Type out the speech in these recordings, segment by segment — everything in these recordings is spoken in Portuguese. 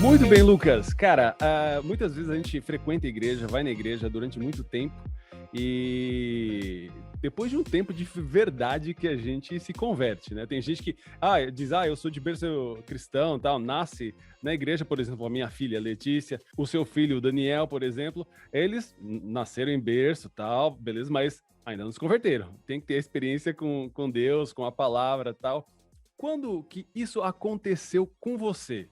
Muito bem, Lucas. Cara, muitas vezes a gente frequenta a igreja, vai na igreja durante muito tempo e depois de um tempo de verdade que a gente se converte, né? Tem gente que diz, eu sou de berço cristão, tal, nasce na igreja, por exemplo, a minha filha Letícia, o seu filho o Daniel, por exemplo, eles nasceram em berço, tal, beleza, mas ainda não se converteram. Tem que ter experiência com Deus, com a palavra, tal. Quando que isso aconteceu com você?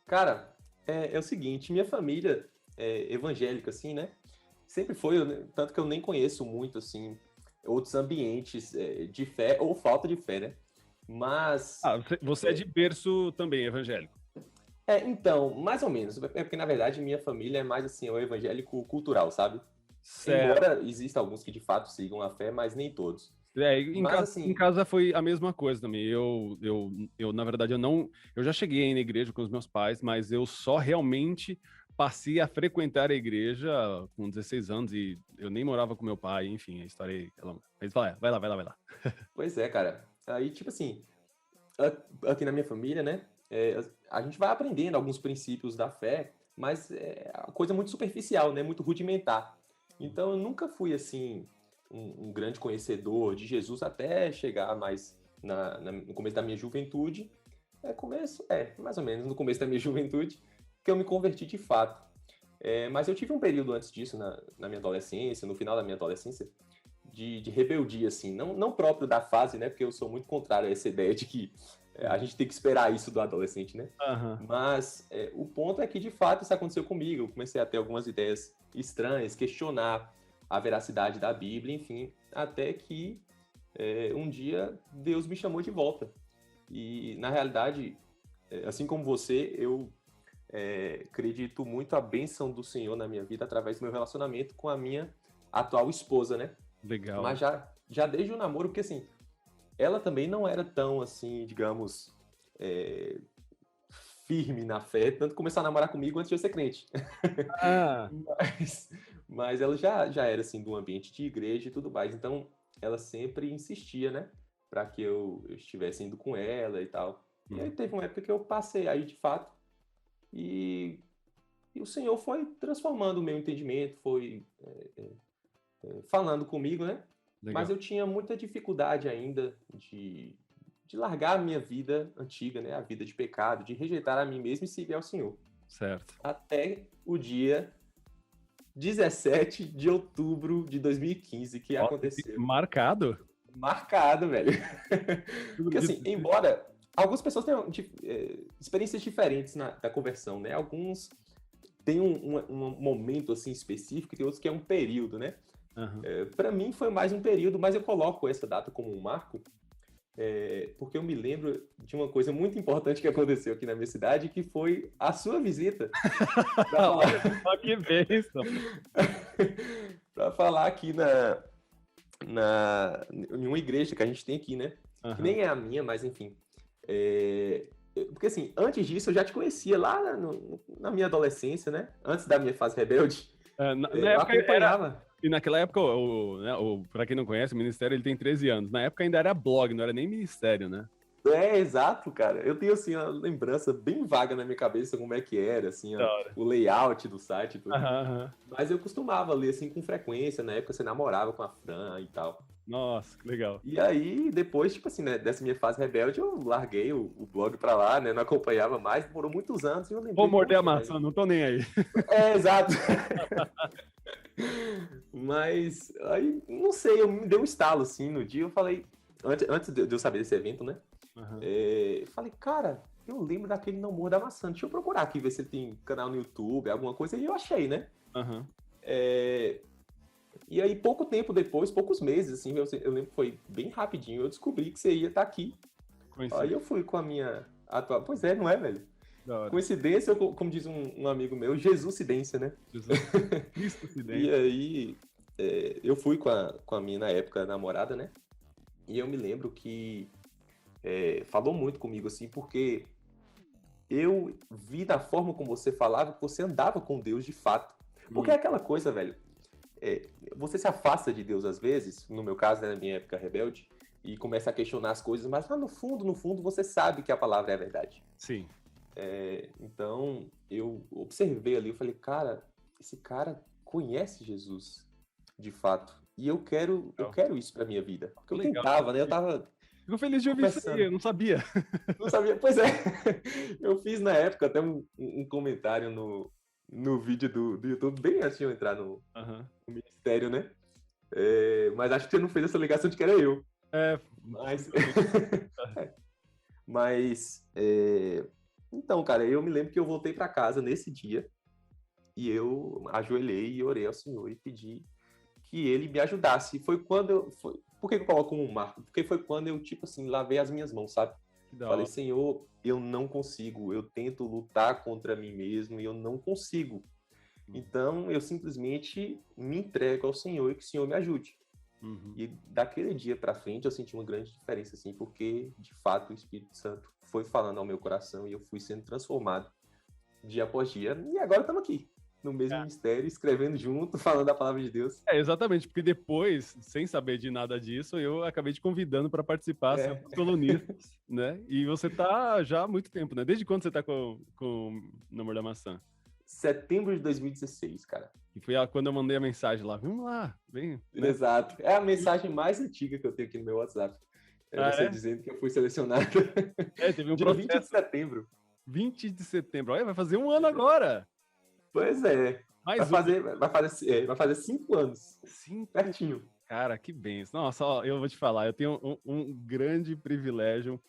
Cara, é o seguinte, minha família é evangélica, assim, né? Sempre foi, tanto que eu nem conheço muito, assim, outros ambientes de fé ou falta de fé, né? Mas, Você é de berço também evangélico. então, mais ou menos. É porque, na verdade, minha família é mais, assim, o evangélico cultural, sabe? Certo. Embora exista alguns que, de fato, sigam a fé, mas nem todos. Em Mas, em assim, casa foi a mesma coisa também. Na verdade, eu já cheguei a ir na igreja com os meus pais, mas eu só realmente passei a frequentar a igreja com 16 anos e eu nem morava com meu pai, enfim, a história é longa. Mas vai lá. pois é, cara. Aí, tipo assim, aqui na minha família, né? A gente vai aprendendo alguns princípios da fé, mas é uma coisa muito superficial, né? Muito rudimentar. Então eu nunca fui assim um grande conhecedor de Jesus até chegar mais no começo da minha juventude. Mais ou menos no começo da minha juventude, que eu me converti de fato. Mas eu tive um período antes disso, na minha adolescência, no final da minha adolescência, de rebeldia, assim, não próprio da fase, né? Porque eu sou muito contrário a essa ideia de que a gente tem que esperar isso do adolescente, né? Aham. Mas o ponto é que, de fato, isso aconteceu comigo. Eu comecei a ter algumas ideias estranhas, questionar a veracidade da Bíblia, enfim, até que um dia Deus me chamou de volta. E, na realidade, assim como você, eu acredito muito a bênção do Senhor na minha vida através do meu relacionamento com a minha atual esposa, né? Legal. Mas já desde o namoro, porque assim, ela também não era tão assim, digamos, é, firme na fé, tanto que começou a namorar comigo antes de eu ser crente. Ah, Mas, mas ela já era assim, do ambiente de igreja e tudo mais. Então, ela sempre insistia, né? Para que eu estivesse indo com ela e tal. E aí uhum. teve uma época que eu passei aí de fato, e, e o Senhor foi transformando o meu entendimento, foi falando comigo, né? Mas Legal. eu tinha muita dificuldade ainda de largar a minha vida antiga, né? A vida de pecado, de rejeitar a mim mesmo e seguir ao Senhor. Certo. Até o dia 17 de outubro de 2015 que Nossa, aconteceu. marcado? Marcado, velho. Porque assim, De- embora algumas pessoas tenham experiências diferentes da conversão, né? Alguns têm um momento assim específico e tem outros que é um período, né? Aham. Para mim foi mais um período, mas eu coloco essa data como um marco, porque eu me lembro de uma coisa muito importante que aconteceu aqui na minha cidade, que foi a sua visita para Olha falar, só que bênção. para falar aqui em uma igreja que a gente tem aqui, né? Que Aham. nem é a minha, mas enfim. Porque assim, antes disso eu já te conhecia lá na minha adolescência, né? Antes da minha fase rebelde, Na eu época era. acompanhava. E naquela época, pra quem não conhece, o Ministério ele tem 13 anos. Na época ainda era blog, não era nem Ministério, né? Exato, cara. Eu tenho, assim, uma lembrança bem vaga na minha cabeça como é que era, assim, Da hora. o layout do site e tudo. Aham, aham. Mas eu costumava ler, assim, com frequência. Na época você namorava com a Fran e tal. Nossa, que legal. E aí, depois, tipo assim, né, dessa minha fase rebelde, eu larguei o blog pra lá, né? Não acompanhava mais. Demorou muitos anos e eu Vou lembrei, morder a poxa, velho. maçã, não tô nem aí. Exato. Mas aí, não sei, eu me deu um estalo, assim, no dia. Eu falei, antes de eu saber desse evento, né? Aham, Falei, cara, eu lembro daquele namoro da maçã. Deixa eu procurar aqui, ver se ele tem canal no YouTube, alguma coisa. E eu achei, né? aham. É, E aí, pouco tempo depois, poucos meses, assim, eu lembro que foi bem rapidinho, eu descobri que você ia estar aqui. Aí Coincidência. eu fui com a minha atual. Pois é, não é, velho? Da hora. Coincidência, ou como diz um amigo meu, Jesuscidência, né? Jesus. E Cristocidência. aí, eu fui com a minha, na época, namorada, né? E eu me lembro que falou muito comigo, assim, porque eu vi da forma como você falava que você andava com Deus de fato. Porque Hum, é aquela coisa, velho. Você se afasta de Deus às vezes, no meu caso, né, na minha época rebelde, e começa a questionar as coisas, mas lá no fundo, você sabe que a palavra é a verdade. sim. Então, eu observei ali, eu falei, cara, esse cara conhece Jesus, de fato. E eu Legal. quero isso para minha vida. Porque Que eu legal. tentava, né? Eu tava Fico feliz de ouvir isso aí, começando. eu não sabia. Não sabia. Pois é. Eu fiz na época até um comentário no vídeo do YouTube, bem antes de eu entrar Aham. no ministério, né? Mas acho que você não fez essa ligação de que era eu. É, Mas, então, cara, eu me lembro que eu voltei para casa nesse dia e eu ajoelhei e orei ao Senhor e pedi que ele me ajudasse. Por que eu coloco como um marco? Porque foi quando eu, tipo assim, lavei as minhas mãos, sabe? que da Falei, hora. Senhor, eu não consigo, eu tento lutar contra mim mesmo e eu não consigo. Então, eu simplesmente me entrego ao Senhor e que o Senhor me ajude. Uhum. E daquele dia para frente eu senti uma grande diferença, assim, porque de fato o Espírito Santo foi falando ao meu coração e eu fui sendo transformado dia após dia. E agora estamos aqui, no mesmo ministério, escrevendo junto, falando a palavra de Deus. Exatamente, porque depois, sem saber de nada disso, eu acabei te convidando para participar, ser um dos colunistas, né? E você tá já há muito tempo, né? Desde quando você tá com o Namor da Maçã? Setembro de 2016, cara. E foi quando eu mandei a mensagem lá, vamos lá, vem, né? Exato. É a mensagem mais antiga que eu tenho aqui no meu WhatsApp. Você dizendo que eu fui selecionado. Teve um Dia 20 de processo. setembro. 20 de setembro. Olha, vai fazer um ano agora. Pois é. Mais Vai fazer 5 anos. 5. Pertinho. Cara, que benção. Nossa, ó, eu vou te falar, eu tenho um grande privilégio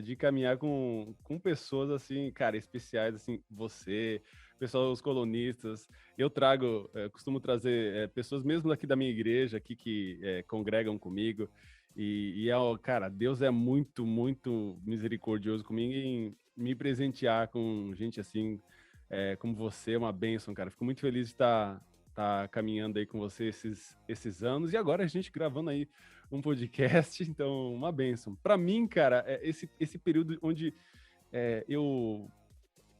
de caminhar com pessoas assim, cara, especiais, assim, você, pessoal, os colunistas. Eu trago, costumo trazer pessoas mesmo daqui da minha igreja, aqui que congregam comigo. Cara, Deus é muito, muito misericordioso comigo em me presentear com gente assim, como você, é uma bênção, cara. Fico muito feliz de estar caminhando aí com você esses anos. E agora a gente gravando aí um podcast, então uma bênção. Para mim, cara, esse período onde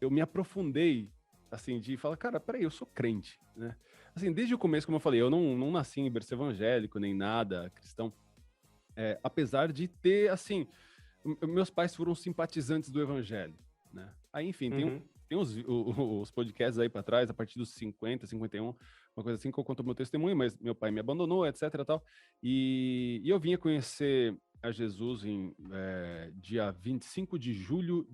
eu me aprofundei, assim, de falar, cara, peraí, eu sou crente, né? Assim, desde o começo, como eu falei, eu não nasci em berço evangélico, nem nada cristão, apesar de ter, assim, meus pais foram simpatizantes do evangelho, né? Aí, enfim, tem os podcasts aí para trás, a partir dos 50, 51, uma coisa assim, que eu conto o meu testemunho, mas meu pai me abandonou, etc e tal. E eu vim a conhecer a Jesus em dia 25 de julho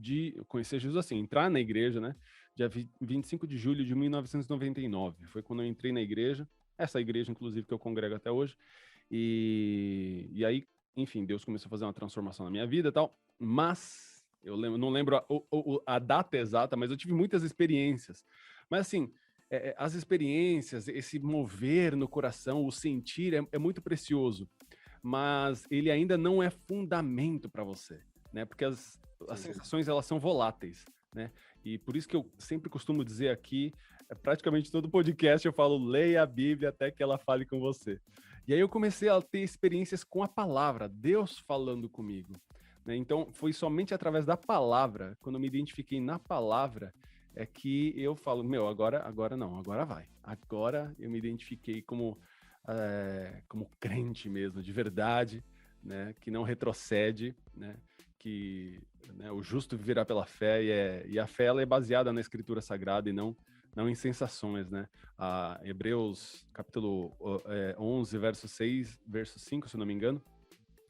conhecer Jesus assim, entrar na igreja, né? Dia 25 de julho de 1999. Foi quando eu entrei na igreja, essa igreja, inclusive, que eu congrego até hoje. E aí, enfim, Deus começou a fazer uma transformação na minha vida e tal, mas eu não lembro a data exata, mas eu tive muitas experiências. Mas assim, as experiências, esse mover no coração, o sentir é muito precioso, mas ele ainda não é fundamento para você, né? Porque as sensações, elas são voláteis, né? E por isso que eu sempre costumo dizer aqui, praticamente todo podcast eu falo, leia a Bíblia até que ela fale com você. E aí eu comecei a ter experiências com a palavra, Deus falando comigo, né? Então foi somente através da palavra, quando eu me identifiquei na palavra, que eu falo, agora não, agora vai. Agora eu me identifiquei como crente mesmo, de verdade, né? Que não retrocede, né? Que o justo viverá pela fé, e a fé ela é baseada na Escritura Sagrada e não em sensações, né? Hebreus, capítulo 11, verso 6, verso 5, se eu não me engano,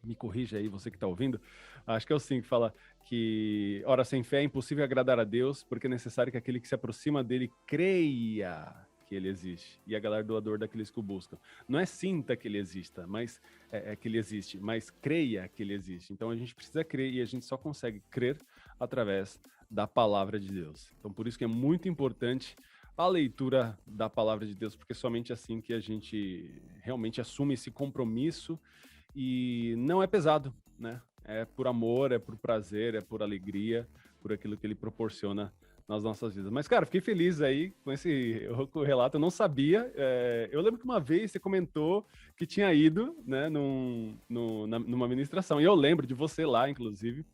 me corrija aí, você que está ouvindo, acho que é o 5, que fala que, ora, sem fé é impossível agradar a Deus, porque é necessário que aquele que se aproxima dele creia que ele existe, e é galardoador daqueles que o buscam. Não é sinta que ele exista, mas que ele existe, mas creia que ele existe. Então a gente precisa crer, e a gente só consegue crer através da palavra de Deus. Então por isso que é muito importante a leitura da palavra de Deus, porque é somente assim que a gente realmente assume esse compromisso. E não é pesado, né? É por amor, é por prazer, é por alegria, por aquilo que ele proporciona nas nossas vidas. Mas, cara, fiquei feliz aí com esse relato, eu não sabia. Eu lembro que uma vez você comentou que tinha ido, né, numa ministração, e eu lembro de você lá, inclusive.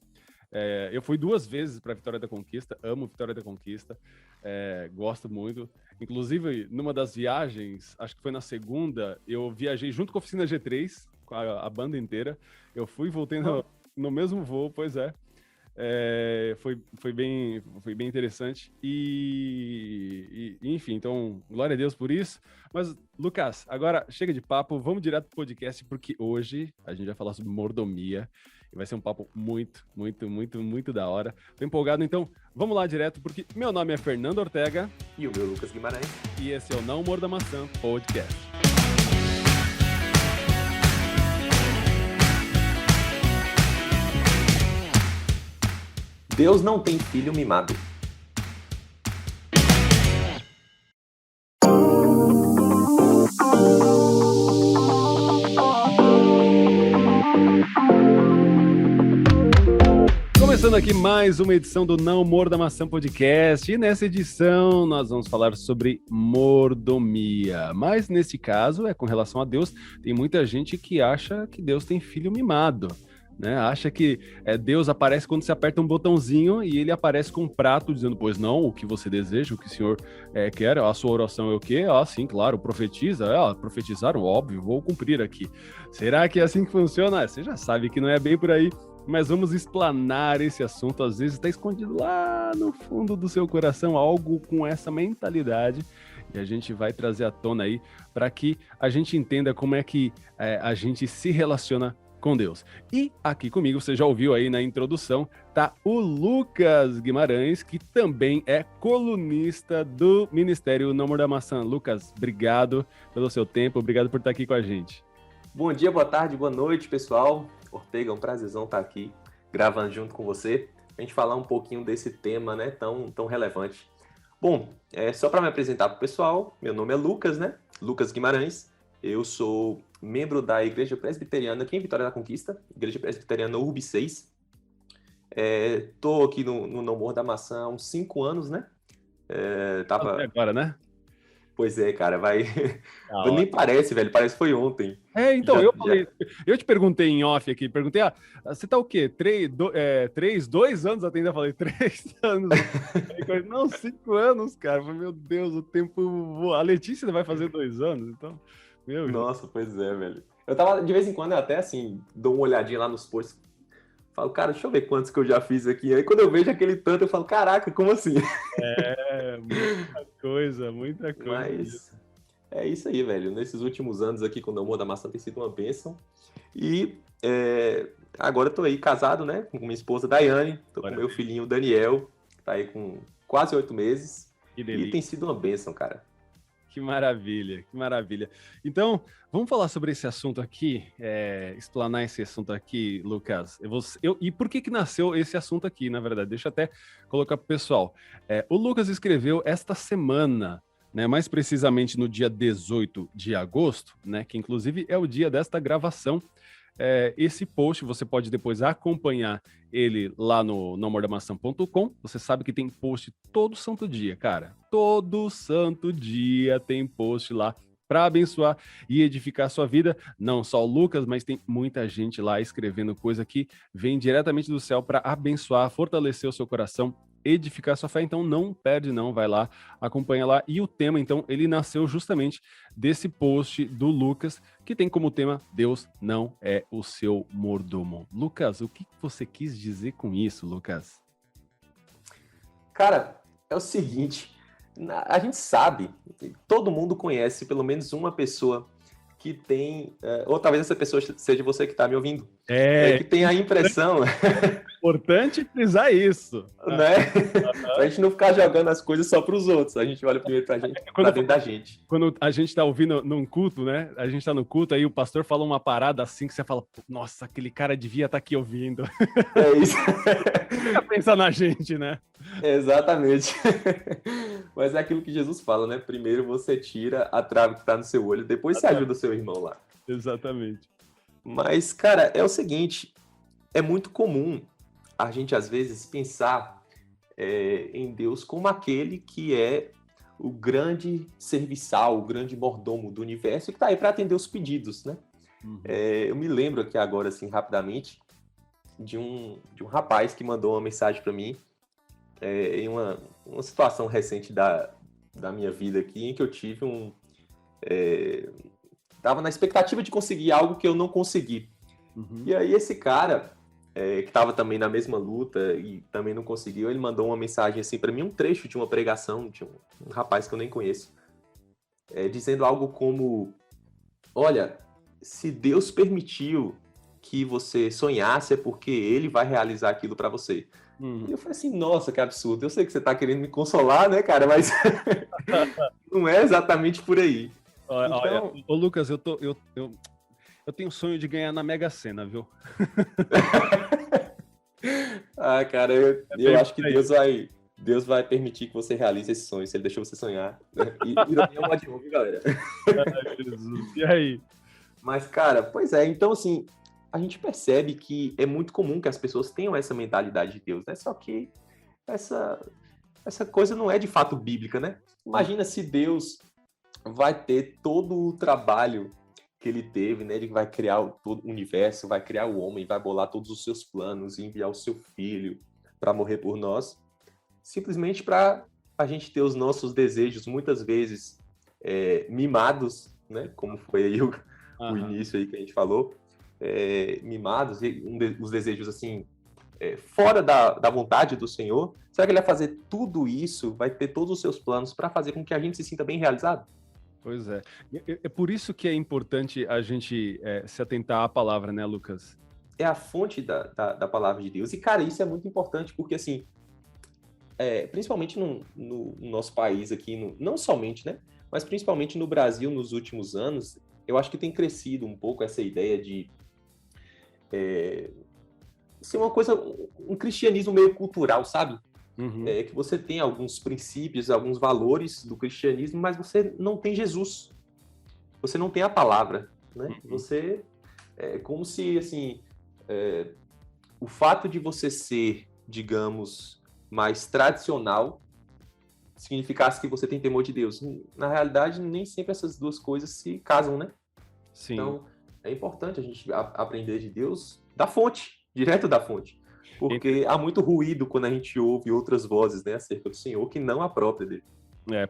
Eu fui 2 vezes para Vitória da Conquista, amo Vitória da Conquista, gosto muito. Inclusive, numa das viagens, acho que foi na segunda, eu viajei junto com a Oficina G3, com a banda inteira. Eu fui e voltei no mesmo voo, pois é. Foi bem interessante. Enfim, então, glória a Deus por isso. Mas, Lucas, agora chega de papo, vamos direto pro podcast, porque hoje a gente vai falar sobre mordomia. E vai ser um papo muito, muito, muito, muito da hora. Tô empolgado, então vamos lá direto, porque meu nome é Fernando Ortega. E o meu Lucas Guimarães. E esse é o Não Morda Maçã Podcast. Deus não tem filho mimado. Começando aqui mais uma edição do Não Morda Maçã Podcast, e nessa edição nós vamos falar sobre mordomia, mas nesse caso é com relação a Deus. Tem muita gente que acha que Deus tem filho mimado, né? Acha que Deus aparece quando você aperta um botãozinho e ele aparece com um prato dizendo, pois não, o que você deseja, o que o Senhor quer, a sua oração é o quê? Ah, sim, claro, profetiza, profetizaram, óbvio, vou cumprir aqui. Será que é assim que funciona? Você já sabe que não é bem por aí. Mas vamos explanar esse assunto. Às vezes está escondido lá no fundo do seu coração algo com essa mentalidade, e a gente vai trazer à tona aí para que a gente entenda como é que a gente se relaciona com Deus. E aqui comigo, você já ouviu aí na introdução, tá o Lucas Guimarães, que também é colunista do Ministério Não Morda Maçã. Lucas, obrigado pelo seu tempo, obrigado por estar aqui com a gente. Bom dia, boa tarde, boa noite, pessoal. Ortega, é um prazerzão estar aqui gravando junto com você, a gente falar um pouquinho desse tema, né, tão relevante. Bom, só para me apresentar para o pessoal, meu nome é Lucas, né, Lucas Guimarães, eu sou membro da Igreja Presbiteriana aqui em Vitória da Conquista, Igreja Presbiteriana URB 6. Tô aqui no Não Morda Maçã há uns 5 anos, né. Até agora, né? Pois é, cara, vai... Nem parece, velho, parece que foi ontem. Então, eu te perguntei em off aqui, você tá o quê? 2 anos? Até ainda falei, 3 anos. Não, 5 anos, cara. Meu Deus, o tempo voa. A Letícia vai fazer 2 anos, então... Nossa, pois é, velho. Eu tava, de vez em quando, eu até, assim, dou uma olhadinha lá nos posts, falo, cara, deixa eu ver quantos que eu já fiz aqui. Aí quando eu vejo aquele tanto, eu falo, caraca, como assim? Muita coisa. Mas é isso aí, velho. Nesses últimos anos aqui com o Não Morda Maçã tem sido uma bênção. E agora eu tô aí casado, né? Com minha esposa Daiane, tô com meu filhinho Daniel, que tá aí com quase 8 meses. E tem sido uma bênção, cara. Que maravilha, que maravilha. Então, vamos falar sobre esse assunto aqui, explanar esse assunto aqui, Lucas. E por que nasceu esse assunto aqui, na verdade? Deixa eu até colocar para o pessoal. O Lucas escreveu esta semana, né, mais precisamente no dia 18 de agosto, né, que inclusive é o dia desta gravação. Esse post você pode depois acompanhar ele lá no namordamaçã.com. Você sabe que tem post todo santo dia, cara. Todo santo dia tem post lá para abençoar e edificar a sua vida. Não só o Lucas, mas tem muita gente lá escrevendo coisa que vem diretamente do céu para abençoar, fortalecer o seu coração, edificar a sua fé. Então não perde não, vai lá, acompanha lá. E o tema, então, ele nasceu justamente desse post do Lucas, que tem como tema Deus não é o seu mordomo. Lucas, o que você quis dizer com isso, Lucas? Cara, é o seguinte, a gente sabe, todo mundo conhece pelo menos uma pessoa que tem, ou talvez essa pessoa seja você que está me ouvindo, que tem a impressão... Importante frisar isso. Né? Pra gente não ficar jogando as coisas só pros outros. A gente olha primeiro pra dentro da gente. Quando a gente tá ouvindo num culto, né? A gente tá no culto, aí o pastor fala uma parada assim que você fala, nossa, aquele cara devia estar aqui ouvindo. É isso. Fica pensando na gente, né? Exatamente. Mas é aquilo que Jesus fala, né? Primeiro você tira a trave que tá no seu olho, depois você ajuda o seu irmão lá. Exatamente. Mas, cara, é o seguinte, é muito comum a gente, às vezes, pensar em Deus como aquele que é o grande serviçal, o grande mordomo do universo, que está aí para atender os pedidos, né? Uhum. Eu me lembro aqui agora, assim, rapidamente, de um rapaz que mandou uma mensagem para mim em uma situação recente da minha vida aqui, em que eu tive estava na expectativa de conseguir algo que eu não consegui. Uhum. E aí esse cara que estava também na mesma luta e também não conseguiu, ele mandou uma mensagem assim para mim, um trecho de uma pregação de um rapaz que eu nem conheço, dizendo algo como: olha, se Deus permitiu que você sonhasse, é porque Ele vai realizar aquilo para você. E eu falei assim, nossa, que absurdo. Eu sei que você tá querendo me consolar, né, cara, mas não é exatamente por aí. Olha, Então, ô Lucas, eu tenho sonho de ganhar na Mega Sena, viu? cara, bem eu acho que por aí. Deus vai permitir que você realize esse sonho, se Ele deixou você sonhar, né? E ironia é um ótimo, viu, galera? Ai, Jesus. E aí? Mas, cara, pois é, então, assim, a gente percebe que é muito comum que as pessoas tenham essa mentalidade de Deus, né? Só que essa, essa coisa não é de fato bíblica, né? Imagina se Deus vai ter todo o trabalho que ele teve, né? Ele vai criar todo o universo, vai criar o homem, vai bolar todos os seus planos e enviar o seu filho para morrer por nós, simplesmente para a gente ter os nossos desejos muitas vezes mimados, né? Como foi aí o início aí que a gente falou, mimados, e os desejos assim fora da vontade do Senhor. Será que ele vai fazer tudo isso, vai ter todos os seus planos para fazer com que a gente se sinta bem realizado? Pois é. É por isso que é importante a gente se atentar à palavra, né, Lucas? É a fonte da palavra de Deus. E, cara, isso é muito importante, porque, assim, principalmente no nosso país aqui, não somente, né, mas principalmente no Brasil nos últimos anos, eu acho que tem crescido um pouco essa ideia de ser uma coisa, um cristianismo meio cultural, sabe? Uhum. Que você tem alguns princípios, alguns valores do cristianismo, mas você não tem Jesus. Você não tem a palavra, né? Uhum. Você é como se, assim, o fato de você ser, digamos, mais tradicional significasse que você tem temor de Deus. Na realidade, nem sempre essas duas coisas se casam, né? Sim. Então, é importante a gente aprender de Deus da fonte, direto da fonte. Porque há muito ruído quando a gente ouve outras vozes, né, acerca do Senhor, que não a própria dele.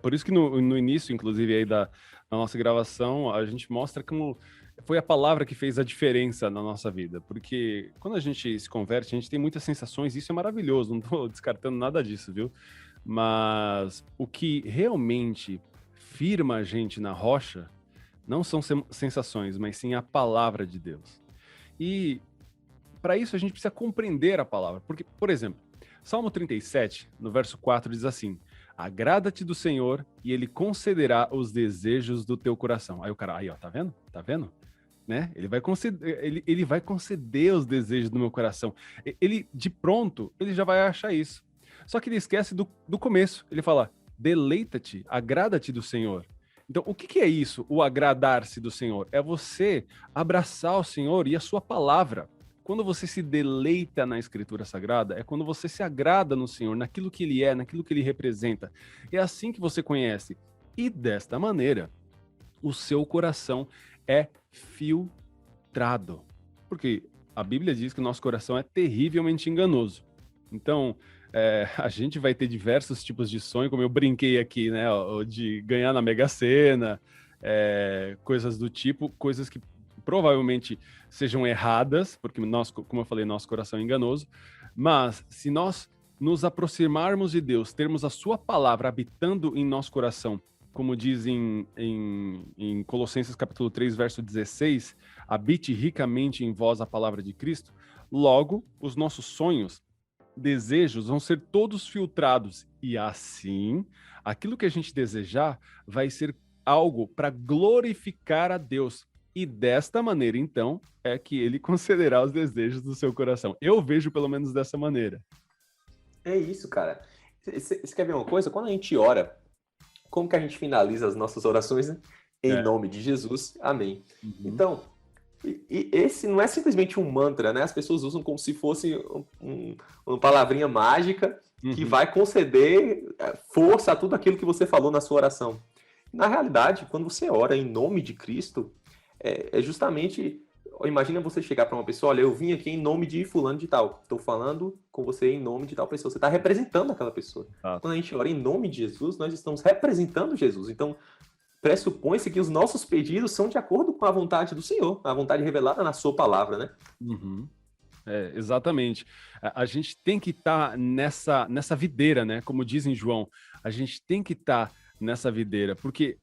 Por isso que no início, inclusive, aí da nossa gravação, a gente mostra como foi a palavra que fez a diferença na nossa vida. Porque quando a gente se converte, a gente tem muitas sensações, e isso é maravilhoso, não estou descartando nada disso, viu? Mas o que realmente firma a gente na rocha não são sensações, mas sim a palavra de Deus. E para isso a gente precisa compreender a palavra. Porque, por exemplo, Salmo 37, no verso 4, diz assim: agrada-te do Senhor e ele concederá os desejos do teu coração. Aí o cara, aí ó, tá vendo? Tá vendo? Né? Ele vai conceder os desejos do meu coração. Ele, de pronto, ele já vai achar isso. Só que ele esquece do começo. Ele fala, deleita-te, agrada-te do Senhor. Então, o que é isso, o agradar-se do Senhor? É você abraçar o Senhor e a sua palavra. Quando você se deleita na Escritura Sagrada, é quando você se agrada no Senhor, naquilo que Ele é, naquilo que Ele representa. É assim que você conhece. E desta maneira, o seu coração é filtrado. Porque a Bíblia diz que o nosso coração é terrivelmente enganoso. Então, a gente vai ter diversos tipos de sonho, como eu brinquei aqui, né? De ganhar na Mega Sena, coisas do tipo, coisas que provavelmente sejam erradas, porque nós, como eu falei, nosso coração é enganoso, mas se nós nos aproximarmos de Deus, termos a sua palavra habitando em nosso coração, como diz em Colossenses capítulo 3, verso 16, habite ricamente em vós a palavra de Cristo, logo os nossos sonhos, desejos vão ser todos filtrados, e assim, aquilo que a gente desejar vai ser algo para glorificar a Deus. E desta maneira, então, é que ele concederá os desejos do seu coração. Eu vejo pelo menos dessa maneira. É isso, cara. Você quer ver uma coisa? Quando a gente ora, como que a gente finaliza as nossas orações, né? Em nome de Jesus, amém. Uhum. Então, esse não é simplesmente um mantra, né? As pessoas usam como se fosse uma palavrinha mágica que vai conceder força a tudo aquilo que você falou na sua oração. Na realidade, quando você ora em nome de Cristo, é justamente, imagina você chegar para uma pessoa, olha, eu vim aqui em nome de fulano de tal, estou falando com você em nome de tal pessoa, você está representando aquela pessoa. Quando a gente ora em nome de Jesus, nós estamos representando Jesus, então pressupõe-se que os nossos pedidos são de acordo com a vontade do Senhor, a vontade revelada na sua palavra, né? Uhum. Exatamente. A gente tem que estar nessa videira, né? Como diz em João, a gente tem que estar nessa videira, porque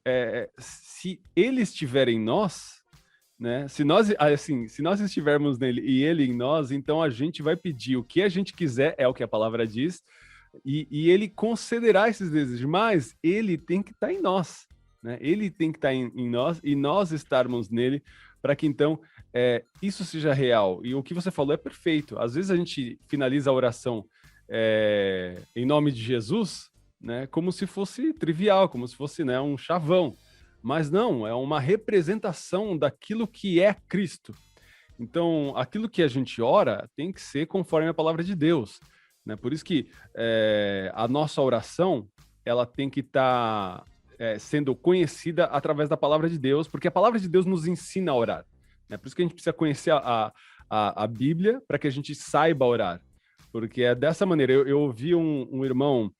se ele estiver em nós, né? Se nós estivermos nele e ele em nós, então a gente vai pedir o que a gente quiser, é o que a palavra diz, e ele concederá esses desejos, mas ele tem que estar em nós, né? Ele tem que estar em nós e nós estarmos nele, para que então isso seja real. E o que você falou é perfeito. Às vezes a gente finaliza a oração em nome de Jesus, né, como se fosse trivial, como se fosse, né, um chavão. Mas não, é uma representação daquilo que é Cristo. Então, aquilo que a gente ora tem que ser conforme a palavra de Deus, né? Por isso que a nossa oração, ela tem que estar sendo conhecida através da palavra de Deus, porque a palavra de Deus nos ensina a orar, né? Por isso que a gente precisa conhecer a Bíblia para que a gente saiba orar. Porque é dessa maneira. Eu ouvi um irmão,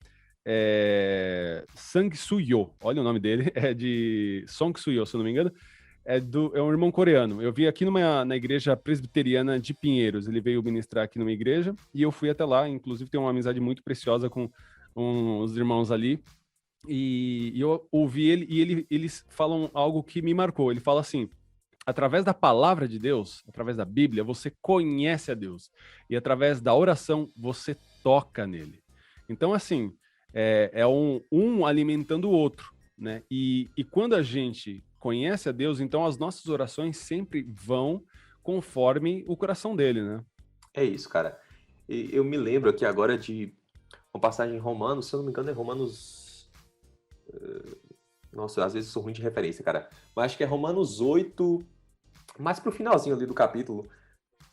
Sang Soo-yo, olha o nome dele, é de Song Soo-yo, se eu não me engano, é um irmão coreano. Eu vi aqui na igreja presbiteriana de Pinheiros, ele veio ministrar aqui numa igreja, e eu fui até lá, inclusive tenho uma amizade muito preciosa com os irmãos ali, e eu ouvi ele, e eles falam algo que me marcou. Ele fala assim: através da palavra de Deus, através da Bíblia, você conhece a Deus, e através da oração, você toca nele. Então, assim, é um alimentando o outro, né? E quando a gente conhece a Deus, então as nossas orações sempre vão conforme o coração dele, né? É isso, cara. E eu me lembro aqui agora de uma passagem em Romanos, se eu não me engano é Romanos... Nossa, às vezes eu sou ruim de referência, cara. Mas acho que é Romanos 8, mais pro finalzinho ali do capítulo,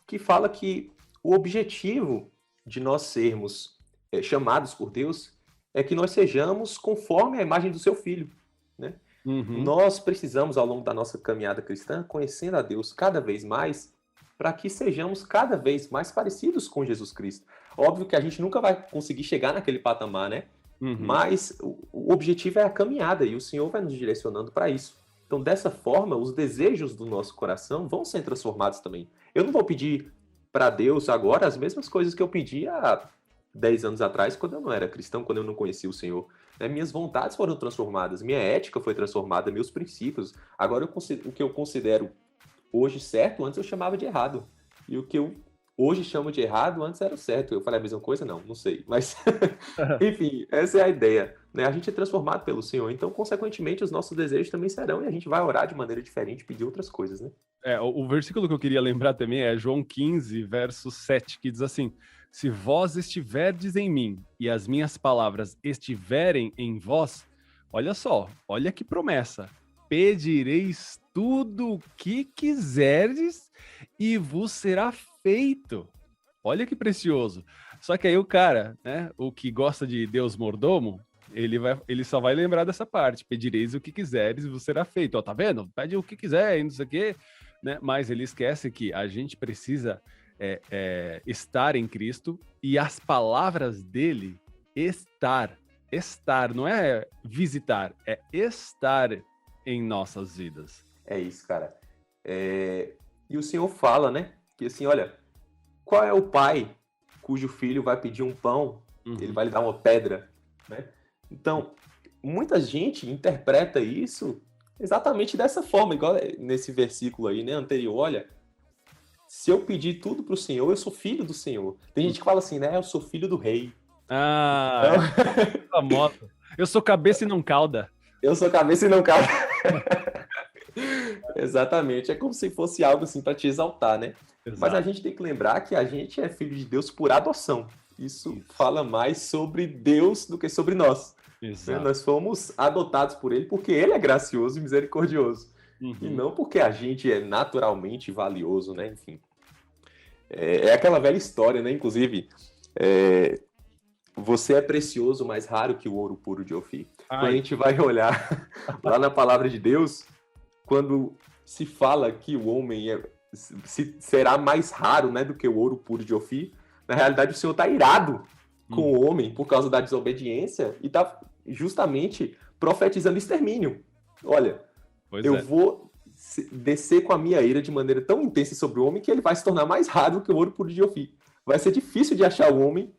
que fala que o objetivo de nós sermos chamados por Deus é que nós sejamos conforme a imagem do seu Filho, né? Uhum. Nós precisamos, ao longo da nossa caminhada cristã, conhecendo a Deus cada vez mais, para que sejamos cada vez mais parecidos com Jesus Cristo. Óbvio que a gente nunca vai conseguir chegar naquele patamar, né? Uhum. Mas o objetivo é a caminhada e o Senhor vai nos direcionando para isso. Então, dessa forma, os desejos do nosso coração vão ser transformados também. Eu não vou pedir para Deus agora as mesmas coisas que eu pedi há 10 anos atrás, quando eu não era cristão, quando eu não conhecia o Senhor. Minhas vontades foram transformadas, minha ética foi transformada, meus princípios. Agora, o que eu considero hoje certo, antes eu chamava de errado. E o que eu hoje chamo de errado, antes era certo. Eu falei a mesma coisa? Não sei. Mas, enfim, essa é a ideia, né? A gente é transformado pelo Senhor, então, consequentemente, os nossos desejos também serão, e a gente vai orar de maneira diferente, pedir outras coisas, né? O versículo que eu queria lembrar também é João 15, verso 7, que diz assim: se vós estiverdes em mim e as minhas palavras estiverem em vós, olha só, olha que promessa, pedireis tudo o que quiserdes e vos será feito. Olha que precioso. Só que aí o cara, né, o que gosta de Deus mordomo, ele só vai lembrar dessa parte: pedireis o que quiseres e vos será feito. Ó, tá vendo? Pede o que quiser e não sei o quê, né? Mas ele esquece que a gente precisa estar em Cristo, e as palavras dele estar, não é visitar, é estar em nossas vidas. É isso, cara. E o Senhor fala, né, que assim, olha, qual é o pai cujo filho vai pedir um pão, ele vai lhe dar uma pedra, né? Então, muita gente interpreta isso exatamente dessa forma, igual nesse versículo aí, né, anterior. Olha, se eu pedir tudo pro Senhor, eu sou filho do Senhor. Tem gente que fala assim, né? Eu sou filho do rei. Famoso. Eu sou cabeça e não cauda. Eu sou cabeça e não cauda. Exatamente. É como se fosse algo assim para te exaltar, né? Exato. Mas a gente tem que lembrar que a gente é filho de Deus por adoção. Isso fala mais sobre Deus do que sobre nós. Exato. Nós fomos adotados por Ele porque Ele é gracioso e misericordioso. E não porque a gente é naturalmente valioso, né? Enfim. É aquela velha história, né? Inclusive, você é precioso, mais raro que o ouro puro de Ofir. Quando a gente vai olhar lá na palavra de Deus, quando se fala que o homem será mais raro, né, do que o ouro puro de Ofir, na realidade o Senhor está irado com o homem por causa da desobediência e está justamente profetizando extermínio. Olha, vou descer com a minha ira de maneira tão intensa sobre o homem que ele vai se tornar mais raro do que o ouro puro de Ofir. Vai ser difícil de achar o homem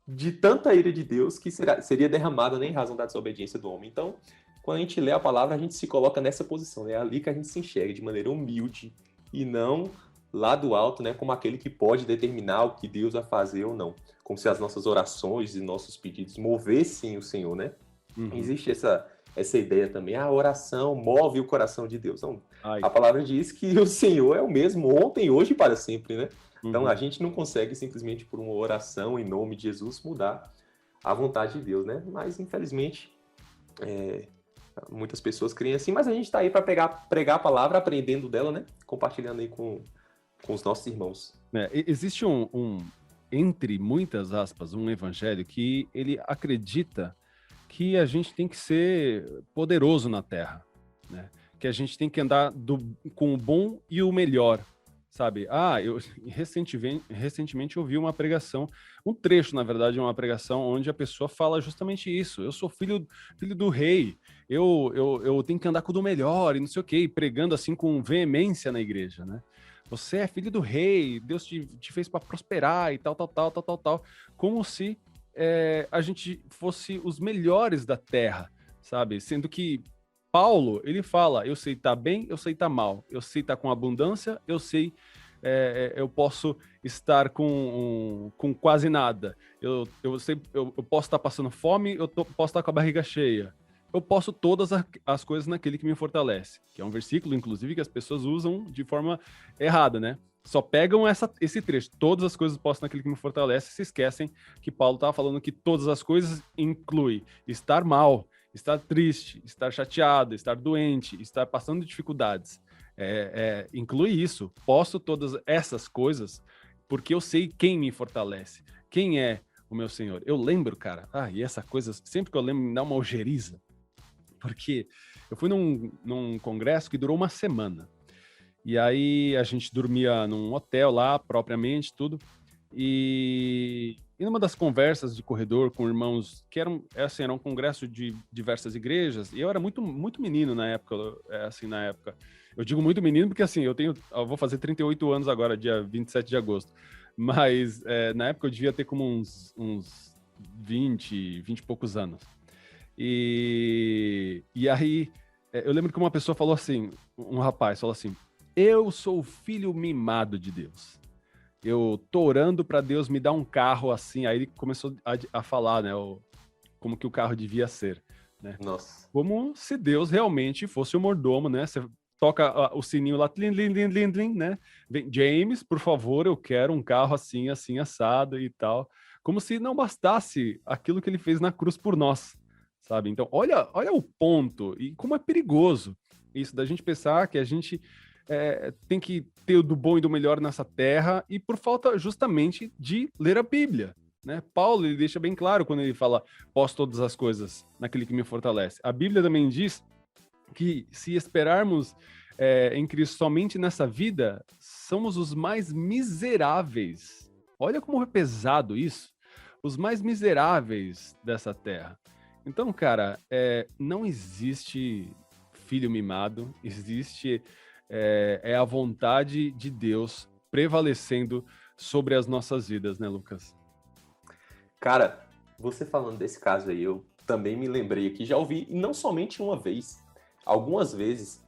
de tanta ira de Deus que seria derramada, né, em razão da desobediência do homem. Então, quando a gente lê a palavra, a gente se coloca nessa posição, né? É ali que a gente se enxerga de maneira humilde e não lá do alto, né, como aquele que pode determinar o que Deus vai fazer ou não. Como se as nossas orações e nossos pedidos movessem o Senhor, né? Existe essa ideia também, a oração move o coração de Deus. Então, a palavra diz que o Senhor é o mesmo ontem, hoje e para sempre, né? Então, a gente não consegue simplesmente por uma oração em nome de Jesus mudar a vontade de Deus, né? Mas, infelizmente, muitas pessoas creem assim, mas a gente está aí para pregar a palavra, aprendendo dela, né? Compartilhando aí com os nossos irmãos. Existe entre muitas aspas, um evangelho que ele acredita que a gente tem que ser poderoso na Terra, né? Que a gente tem que andar com o bom e o melhor, sabe? Eu recentemente ouvi uma pregação, um trecho, na verdade, de uma pregação onde a pessoa fala justamente isso. Eu sou filho do rei, eu tenho que andar com o do melhor e não sei o quê, pregando assim com veemência na igreja, né? Você é filho do rei, Deus te fez para prosperar e tal, como se a gente fosse os melhores da terra, sabe? Sendo que Paulo, ele fala, eu sei estar bem, eu sei estar mal, eu sei estar com abundância, eu sei, eu posso estar com quase nada, eu posso estar passando fome, posso estar com a barriga cheia, eu posso todas as coisas naquele que me fortalece, que é um versículo, inclusive, que as pessoas usam de forma errada, né? Só pegam esse trecho, todas as coisas posso naquele que me fortalece, e se esquecem que Paulo estava falando que todas as coisas inclui estar mal, estar triste, estar chateado, estar doente, estar passando dificuldades. Inclui isso, posso todas essas coisas, porque eu sei quem me fortalece, quem é o meu Senhor. Eu lembro, cara, e essa coisa, sempre que eu lembro, me dá uma ojeriza, porque eu fui num congresso que durou uma semana. E aí a gente dormia num hotel lá, propriamente, tudo. E numa das conversas de corredor com irmãos, que era um congresso de diversas igrejas, e eu era muito, muito menino na época, Eu digo muito menino porque, assim, eu vou fazer 38 anos agora, dia 27 de agosto. Mas na época eu devia ter como uns 20 e poucos anos. E aí eu lembro que uma pessoa falou assim, um rapaz falou assim, eu sou o filho mimado de Deus. Eu tô orando para Deus me dar um carro assim. Aí ele começou a falar, né, como que o carro devia ser, né? Nossa. Como se Deus realmente fosse o mordomo, né? Você toca o sininho lá, tlim, tlim, tlim, tlim, tlim, né? Vem, James, por favor, eu quero um carro assim, assim, assado e tal. Como se não bastasse aquilo que ele fez na cruz por nós, sabe? Então, olha o ponto e como é perigoso isso da gente pensar que a gente tem que ter o do bom e do melhor nessa terra e por falta justamente de ler a Bíblia, né? Paulo, ele deixa bem claro quando ele fala, posso todas as coisas naquele que me fortalece. A Bíblia também diz que se esperarmos em Cristo somente nessa vida, somos os mais miseráveis. Olha como é pesado isso. Os mais miseráveis dessa terra. Então, cara, não existe filho mimado, existe a vontade de Deus prevalecendo sobre as nossas vidas, né, Lucas? Cara, você falando desse caso aí, eu também me lembrei aqui, já ouvi, e não somente uma vez, algumas vezes,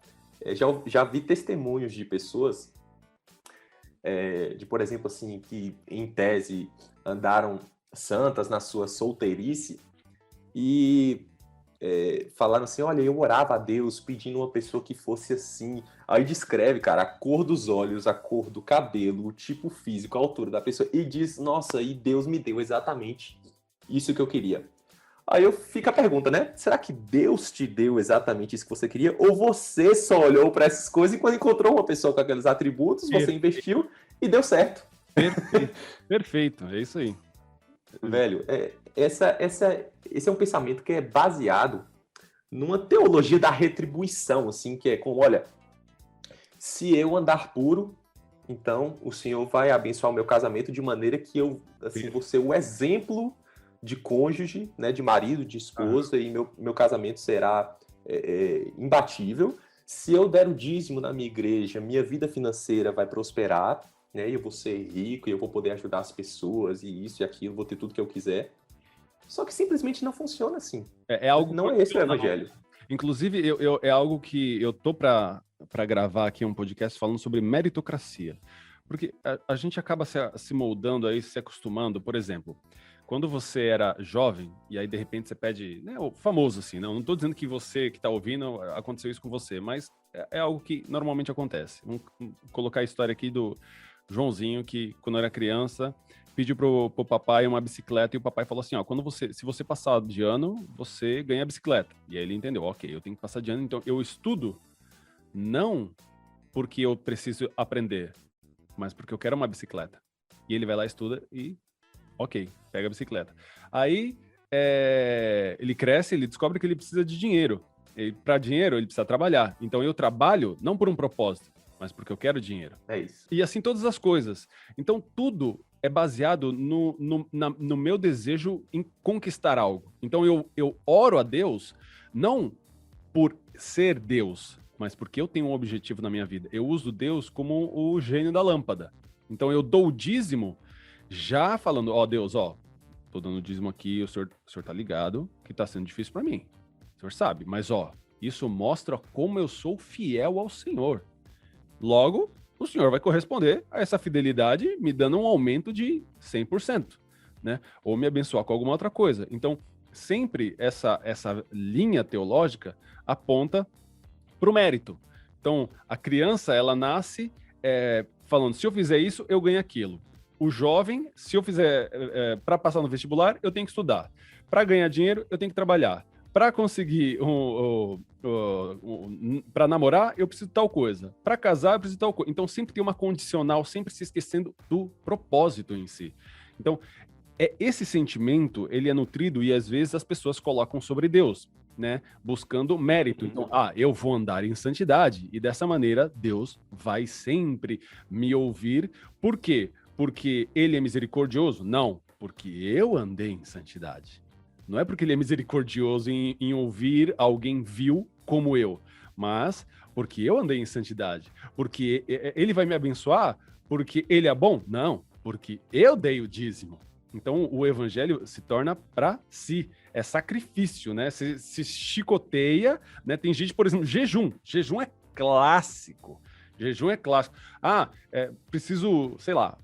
já vi testemunhos de pessoas, por exemplo, assim, que em tese andaram santas na sua solteirice e falaram assim, olha, eu orava a Deus pedindo uma pessoa que fosse assim. Aí descreve, cara, a cor dos olhos, a cor do cabelo, o tipo físico, a altura da pessoa, e diz, nossa, e Deus me deu exatamente isso que eu queria. Aí fica a pergunta, né? Será que Deus te deu exatamente isso que você queria? Ou você só olhou para essas coisas e quando encontrou uma pessoa com aqueles atributos, você investiu e deu certo? Perfeito, é isso aí. Velho, esse é um pensamento que é baseado numa teologia da retribuição, assim, que é como, olha, se eu andar puro, então o Senhor vai abençoar o meu casamento de maneira que eu, assim, vou ser o exemplo de cônjuge, né, de marido, de esposa, e meu casamento será imbatível. Se eu der o dízimo na minha igreja, minha vida financeira vai prosperar, né? Eu vou ser rico e eu vou poder ajudar as pessoas e isso e aquilo, vou ter tudo que eu quiser. Só que simplesmente não funciona assim. É algo Não é esse o condicional. evangelho. Inclusive, é algo que eu tô para gravar aqui um podcast falando sobre meritocracia. Porque a gente acaba se moldando aí, se acostumando. Por exemplo, quando você era jovem, e aí de repente você pede, né, o famoso assim, não tô dizendo que você que tá ouvindo, aconteceu isso com você, mas é algo que normalmente acontece. Vamos colocar a história aqui do Joãozinho, que quando era criança, pediu pro papai uma bicicleta e o papai falou assim, ó, se você passar de ano, você ganha a bicicleta. E aí ele entendeu, ok, eu tenho que passar de ano, então eu estudo não porque eu preciso aprender, mas porque eu quero uma bicicleta. E ele vai lá, estuda e, ok, pega a bicicleta. Aí ele cresce, ele descobre que ele precisa de dinheiro. E para dinheiro, ele precisa trabalhar. Então eu trabalho não por um propósito, mas porque eu quero dinheiro. É isso. E assim todas as coisas. Então tudo é baseado no meu desejo em conquistar algo. Então eu oro a Deus não por ser Deus, mas porque eu tenho um objetivo na minha vida. Eu uso Deus como o gênio da lâmpada. Então eu dou o dízimo já falando, ó Deus, ó, tô dando o dízimo aqui, o senhor tá ligado que tá sendo difícil para mim. O senhor sabe, mas ó, isso mostra como eu sou fiel ao Senhor. Logo, o senhor vai corresponder a essa fidelidade me dando um aumento de 100%, né? Ou me abençoar com alguma outra coisa. Então, sempre essa linha teológica aponta para o mérito. Então, a criança, ela nasce falando, se eu fizer isso, eu ganho aquilo. O jovem, se eu fizer, para passar no vestibular, eu tenho que estudar. Para ganhar dinheiro, eu tenho que trabalhar. Para conseguir para namorar, eu preciso de tal coisa. Para casar, eu preciso de tal coisa. Então, sempre tem uma condicional, sempre se esquecendo do propósito em si. Então, esse sentimento, ele é nutrido e, às vezes, as pessoas colocam sobre Deus, né? Buscando mérito. Então, eu vou andar em santidade. E, dessa maneira, Deus vai sempre me ouvir. Por quê? Porque ele é misericordioso? Não, porque eu andei em santidade. Não é porque ele é misericordioso em ouvir alguém vil como eu, mas porque eu andei em santidade. Porque ele vai me abençoar porque ele é bom? Não, porque eu dei o dízimo. Então, o evangelho se torna para si. É sacrifício, né? Se chicoteia, né? Tem gente, por exemplo, jejum. Jejum é clássico. Jejum é clássico. Preciso, sei lá,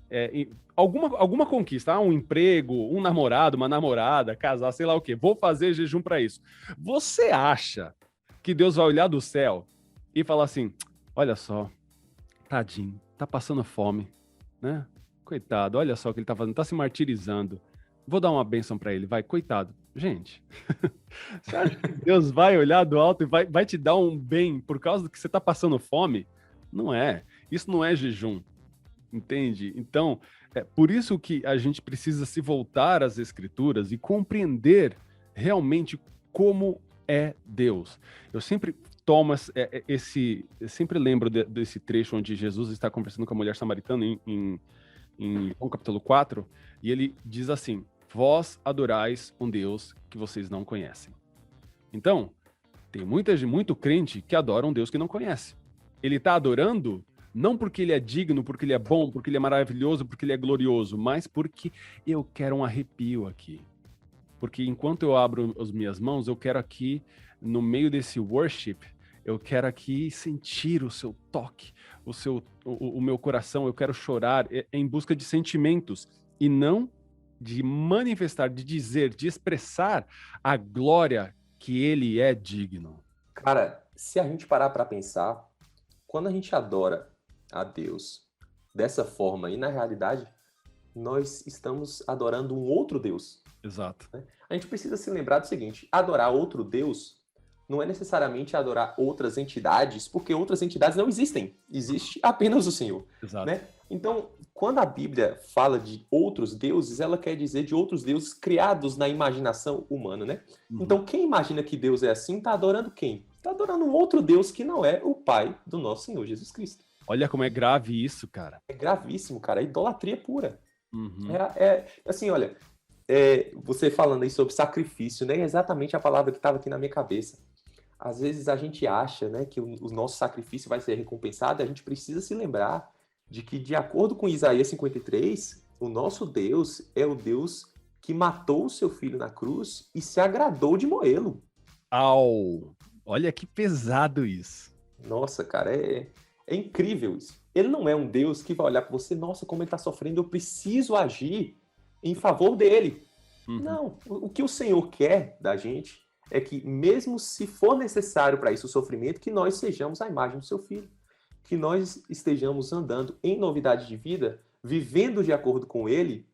alguma conquista, um emprego, um namorado, uma namorada, casar, sei lá o quê. Vou fazer jejum para isso. Você acha que Deus vai olhar do céu e falar assim, olha só, tadinho, tá passando fome, né? Coitado, olha só o que ele tá fazendo, tá se martirizando. Vou dar uma bênção para ele, vai, coitado. Gente, você acha que Deus vai olhar do alto e vai te dar um bem por causa do que você tá passando fome? Não é. Isso não é jejum, entende? Então, por isso que a gente precisa se voltar às Escrituras e compreender realmente como é Deus. Eu sempre tomo eu sempre lembro desse trecho onde Jesus está conversando com a mulher samaritana em João capítulo 4, e ele diz assim, vós adorais um Deus que vocês não conhecem. Então, tem muito crente que adora um Deus que não conhece. Ele está adorando não porque ele é digno, porque ele é bom, porque ele é maravilhoso, porque ele é glorioso, mas porque eu quero um arrepio aqui. Porque enquanto eu abro as minhas mãos, eu quero aqui, no meio desse worship, eu quero aqui sentir o seu toque, o meu coração, eu quero chorar em busca de sentimentos e não de manifestar, de dizer, de expressar a glória que ele é digno. Cara, se a gente parar para pensar, quando a gente adora a Deus dessa forma e na realidade nós estamos adorando um outro Deus. Exato. Né? A gente precisa se lembrar do seguinte, adorar outro Deus não é necessariamente adorar outras entidades, porque outras entidades não existem. Existe apenas o Senhor. Exato. Né? Então, quando a Bíblia fala de outros deuses, ela quer dizer de outros deuses criados na imaginação humana, né? Então, quem imagina que Deus é assim, está adorando quem? Está adorando um outro Deus que não é o Pai do nosso Senhor Jesus Cristo. Olha como é grave isso, cara. É gravíssimo, cara. É idolatria pura. Uhum. Assim, olha, você falando aí sobre sacrifício, né? É exatamente a palavra que estava aqui na minha cabeça. às vezes a gente acha, né, que o nosso sacrifício vai ser recompensado, e a gente precisa se lembrar de que, de acordo com Isaías 53, o nosso Deus é o Deus que matou o seu filho na cruz e se agradou de moê-lo. Au! Olha que pesado isso. Nossa, cara, é incrível isso. Ele não é um Deus que vai olhar para você, nossa, como ele está sofrendo, eu preciso agir em favor dele. Uhum. Não, o que o Senhor quer da gente é que, mesmo se for necessário para isso o sofrimento, que nós sejamos a imagem do seu filho. Que nós estejamos andando em novidade de vida, vivendo de acordo com ele,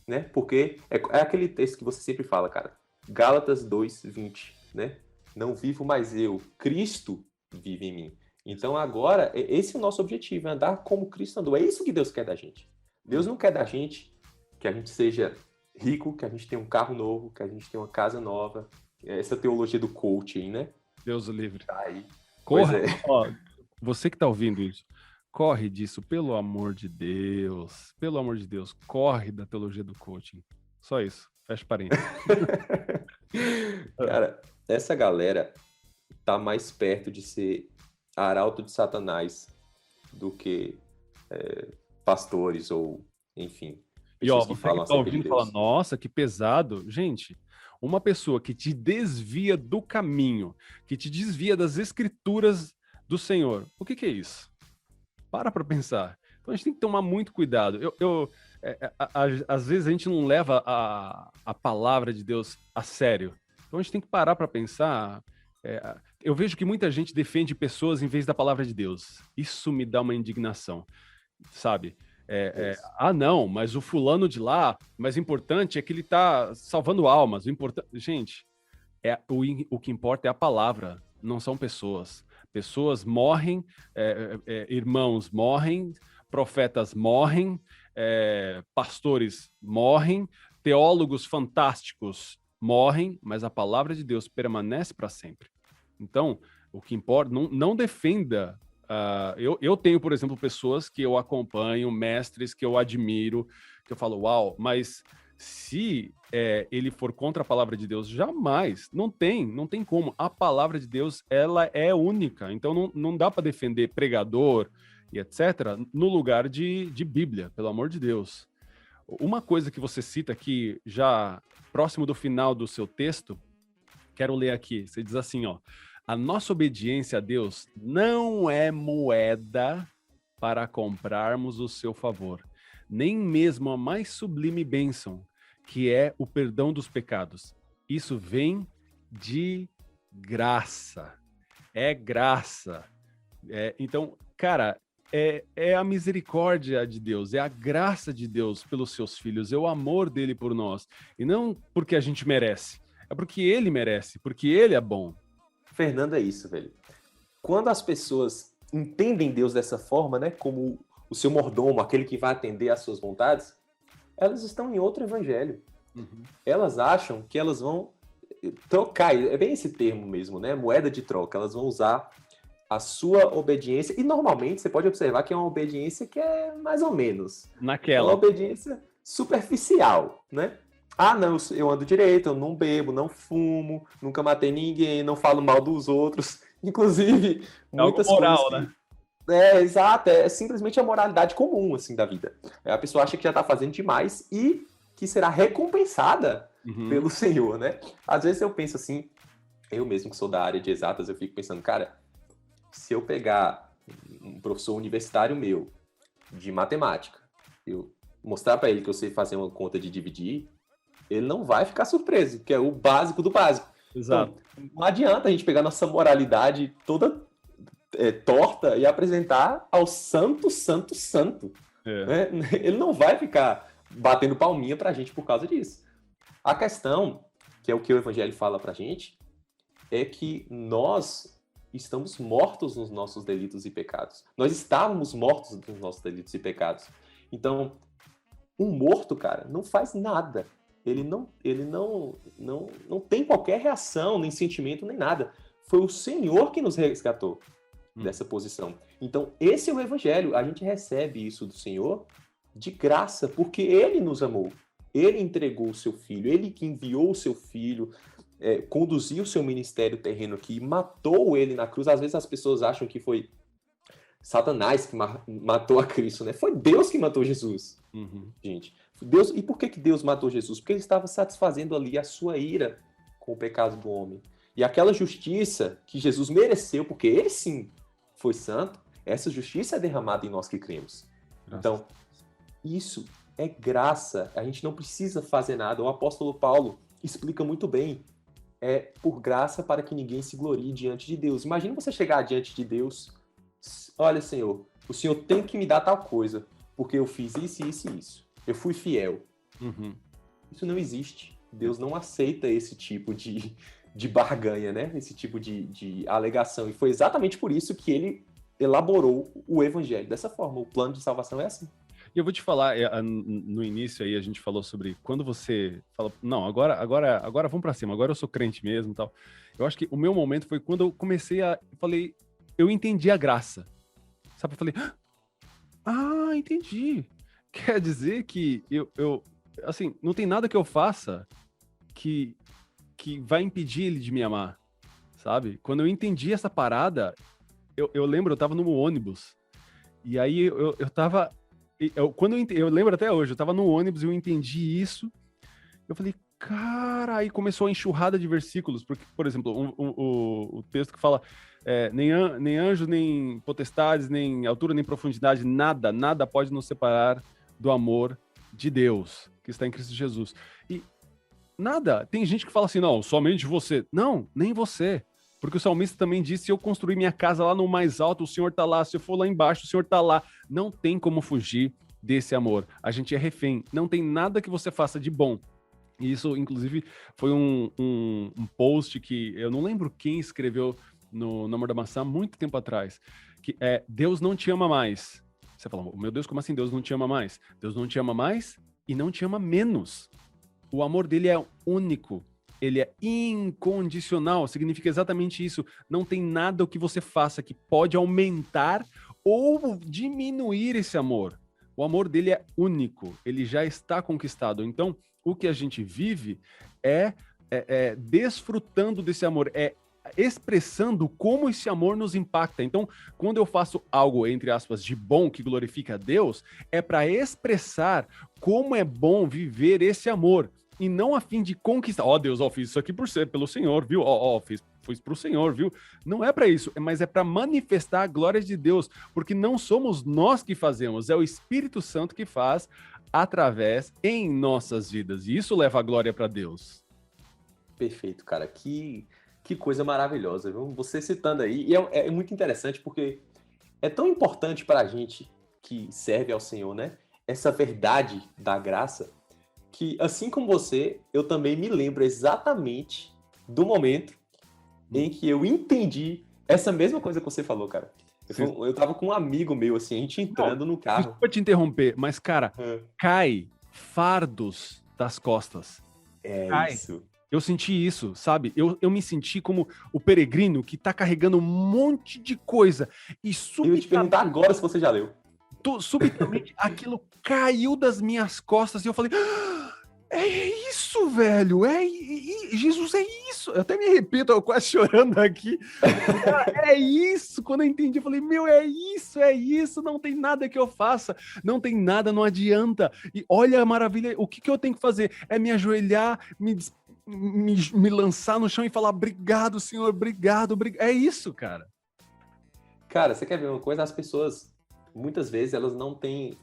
né? Porque é aquele texto que você sempre fala, cara. Gálatas 2:20, né? Não vivo mais eu, Cristo vive em mim. Então agora, esse é o nosso objetivo, é andar como Cristo andou. É isso que Deus quer da gente. Deus não quer da gente que a gente seja rico, que a gente tenha um carro novo, que a gente tenha uma casa nova. Essa teologia do coaching, né? Deus o livre. Tá aí. Corra, Pois é. ó, você que tá ouvindo isso, corre disso, pelo amor de Deus. Pelo amor de Deus, corre da teologia do coaching. Só isso. Fecha parênteses. Cara, essa galera tá mais perto de ser arauto de Satanás do que pastores ou, enfim, E ó, pessoas que você falam que tá acerca de ouvindo fala, Deus. nossa, que pesado. Gente, uma pessoa que te desvia do caminho, que te desvia das escrituras do Senhor, o que que é isso? Para pensar. Então a gente tem que tomar muito cuidado. Às vezes a gente não leva a palavra de Deus a sério. Então a gente tem que parar para pensar. Eu vejo que muita gente defende pessoas em vez da palavra de Deus. Isso me dá uma indignação, sabe? Não, mas o fulano de lá, o mais importante é que ele está salvando almas. Gente, o que importa é a palavra, não são pessoas. Pessoas morrem, irmãos morrem, profetas morrem, pastores morrem, teólogos fantásticos morrem, mas a palavra de Deus permanece para sempre. Então, o que importa, não defenda. Eu tenho, por exemplo, pessoas que eu acompanho, mestres que eu admiro, que eu falo, uau, mas se ele for contra a palavra de Deus, jamais, não tem como. A palavra de Deus, ela é única, então não dá para defender pregador e etc. no lugar de Bíblia, pelo amor de Deus. Uma coisa que você cita aqui, já próximo do final do seu texto, quero ler aqui, você diz assim, ó, a nossa obediência a Deus não é moeda para comprarmos o seu favor, nem mesmo a mais sublime bênção, que é o perdão dos pecados. Isso vem de graça. É graça. Então, cara, é a misericórdia de Deus, é a graça de Deus pelos seus filhos, é o amor dele por nós. E não porque a gente merece, é porque ele merece, porque ele é bom. Fernando, é isso, velho. Quando as pessoas entendem Deus dessa forma, né, como o seu mordomo, aquele que vai atender às suas vontades, elas estão em outro evangelho. Uhum. Elas acham que elas vão trocar, é bem esse termo mesmo, né, moeda de troca, elas vão usar a sua obediência, e normalmente você pode observar que é uma obediência que é mais ou menos. É uma obediência superficial, né? Não, eu ando direito, eu não bebo, não fumo, nunca matei ninguém, não falo mal dos outros. Inclusive, muitas moral, coisas que... né? Exato, é simplesmente a moralidade comum, assim, da vida. A pessoa acha que já tá fazendo demais e que será recompensada pelo Senhor, né? Às vezes eu penso assim, eu mesmo que sou da área de exatas, eu fico pensando, cara, se eu pegar um professor universitário meu de matemática, eu mostrar para ele que eu sei fazer uma conta de dividir, ele não vai ficar surpreso, que é o básico do básico. Exato. Então, não adianta a gente pegar nossa moralidade toda torta e apresentar ao santo. Né? Ele não vai ficar batendo palminha pra gente por causa disso. A questão, que é o que o Evangelho fala pra gente, é que nós estamos mortos nos nossos delitos e pecados. Nós estávamos mortos nos nossos delitos e pecados. Então, um morto, cara, não faz nada. Ele não tem qualquer reação, nem sentimento, nem nada. Foi o Senhor que nos resgatou dessa posição. Então, esse é o Evangelho. A gente recebe isso do Senhor de graça, porque Ele nos amou. Ele entregou o seu Filho. Ele que enviou o seu Filho conduziu o seu ministério terreno aqui, matou ele na cruz. Às vezes as pessoas acham que foi Satanás que matou a Cristo, né? Foi Deus que matou Jesus, gente. Deus, e por que Deus matou Jesus? Porque ele estava satisfazendo ali a sua ira com o pecado do homem. E aquela justiça que Jesus mereceu, porque ele sim foi santo, essa justiça é derramada em nós que cremos. Graças. Então, isso é graça. A gente não precisa fazer nada. O apóstolo Paulo explica muito bem. É por graça para que ninguém se glorie diante de Deus. Imagina você chegar diante de Deus. Olha, Senhor, o Senhor tem que me dar tal coisa, porque eu fiz isso, isso e isso. Eu fui fiel. Isso não existe. Deus não aceita esse tipo de barganha, né? Esse tipo de alegação. E foi exatamente por isso que ele elaborou o evangelho dessa forma. O plano de salvação é assim. E eu vou te falar, no início aí a gente falou sobre quando você fala, não, agora vamos pra cima, agora eu sou crente mesmo e tal. Eu acho que o meu momento foi quando eu comecei eu entendi a graça. Sabe, eu falei, entendi. Quer dizer que assim, não tem nada que eu faça que vai impedir ele de me amar, sabe? Quando eu entendi essa parada, eu lembro, eu tava no ônibus, e aí eu tava... Eu lembro até hoje, eu tava no ônibus e eu entendi isso, eu falei, cara, aí começou a enxurrada de versículos, porque, por exemplo, o texto que fala, nem anjo, nem potestades, nem altura, nem profundidade, nada pode nos separar do amor de Deus, que está em Cristo Jesus. E nada, tem gente que fala assim, não, somente você. Não, nem você. Porque o salmista também disse, se eu construir minha casa lá no mais alto, o Senhor tá lá. Se eu for lá embaixo, o Senhor tá lá. Não tem como fugir desse amor. A gente é refém. Não tem nada que você faça de bom. E isso, inclusive, foi um post que eu não lembro quem escreveu no Amor da Maçã muito tempo atrás, que é, Deus não te ama mais. Você fala, meu Deus, como assim Deus não te ama mais? Deus não te ama mais e não te ama menos. O amor dele é único, ele é incondicional, significa exatamente isso. Não tem nada o que você faça que pode aumentar ou diminuir esse amor. O amor dele é único, ele já está conquistado. Então, o que a gente vive é desfrutando desse amor, é expressando como esse amor nos impacta. Então, quando eu faço algo, entre aspas, de bom, que glorifica a Deus, é para expressar como é bom viver esse amor, e não a fim de conquistar. Deus, fiz isso aqui pelo Senhor, viu? Fiz pro Senhor, viu? Não é para isso, mas é para manifestar a glória de Deus, porque não somos nós que fazemos, é o Espírito Santo que faz em nossas vidas, e isso leva a glória para Deus. Perfeito, cara. Que coisa maravilhosa, viu? Você citando aí, e é muito interessante porque é tão importante para a gente que serve ao Senhor, né? Essa verdade da graça, que assim como você, eu também me lembro exatamente do momento em que eu entendi essa mesma coisa que você falou, cara. Eu tava com um amigo meu, assim, a gente entrando no carro. Desculpa te interromper, mas, cara, cai fardos das costas. Isso. Eu senti isso, sabe? Eu me senti como o peregrino que tá carregando um monte de coisa e Eu ia te perguntar agora se você já leu. Subitamente aquilo caiu das minhas costas e eu falei, é isso, velho, Jesus, é isso. Eu até me repito, eu quase chorando aqui. É isso, quando eu entendi, eu falei, é isso, não tem nada que eu faça, não tem nada, não adianta. E olha a maravilha, o que eu tenho que fazer? É me ajoelhar, me lançar no chão e falar, obrigado, Senhor, obrigado. É isso, cara. Cara, você quer ver uma coisa? As pessoas, muitas vezes, elas não têm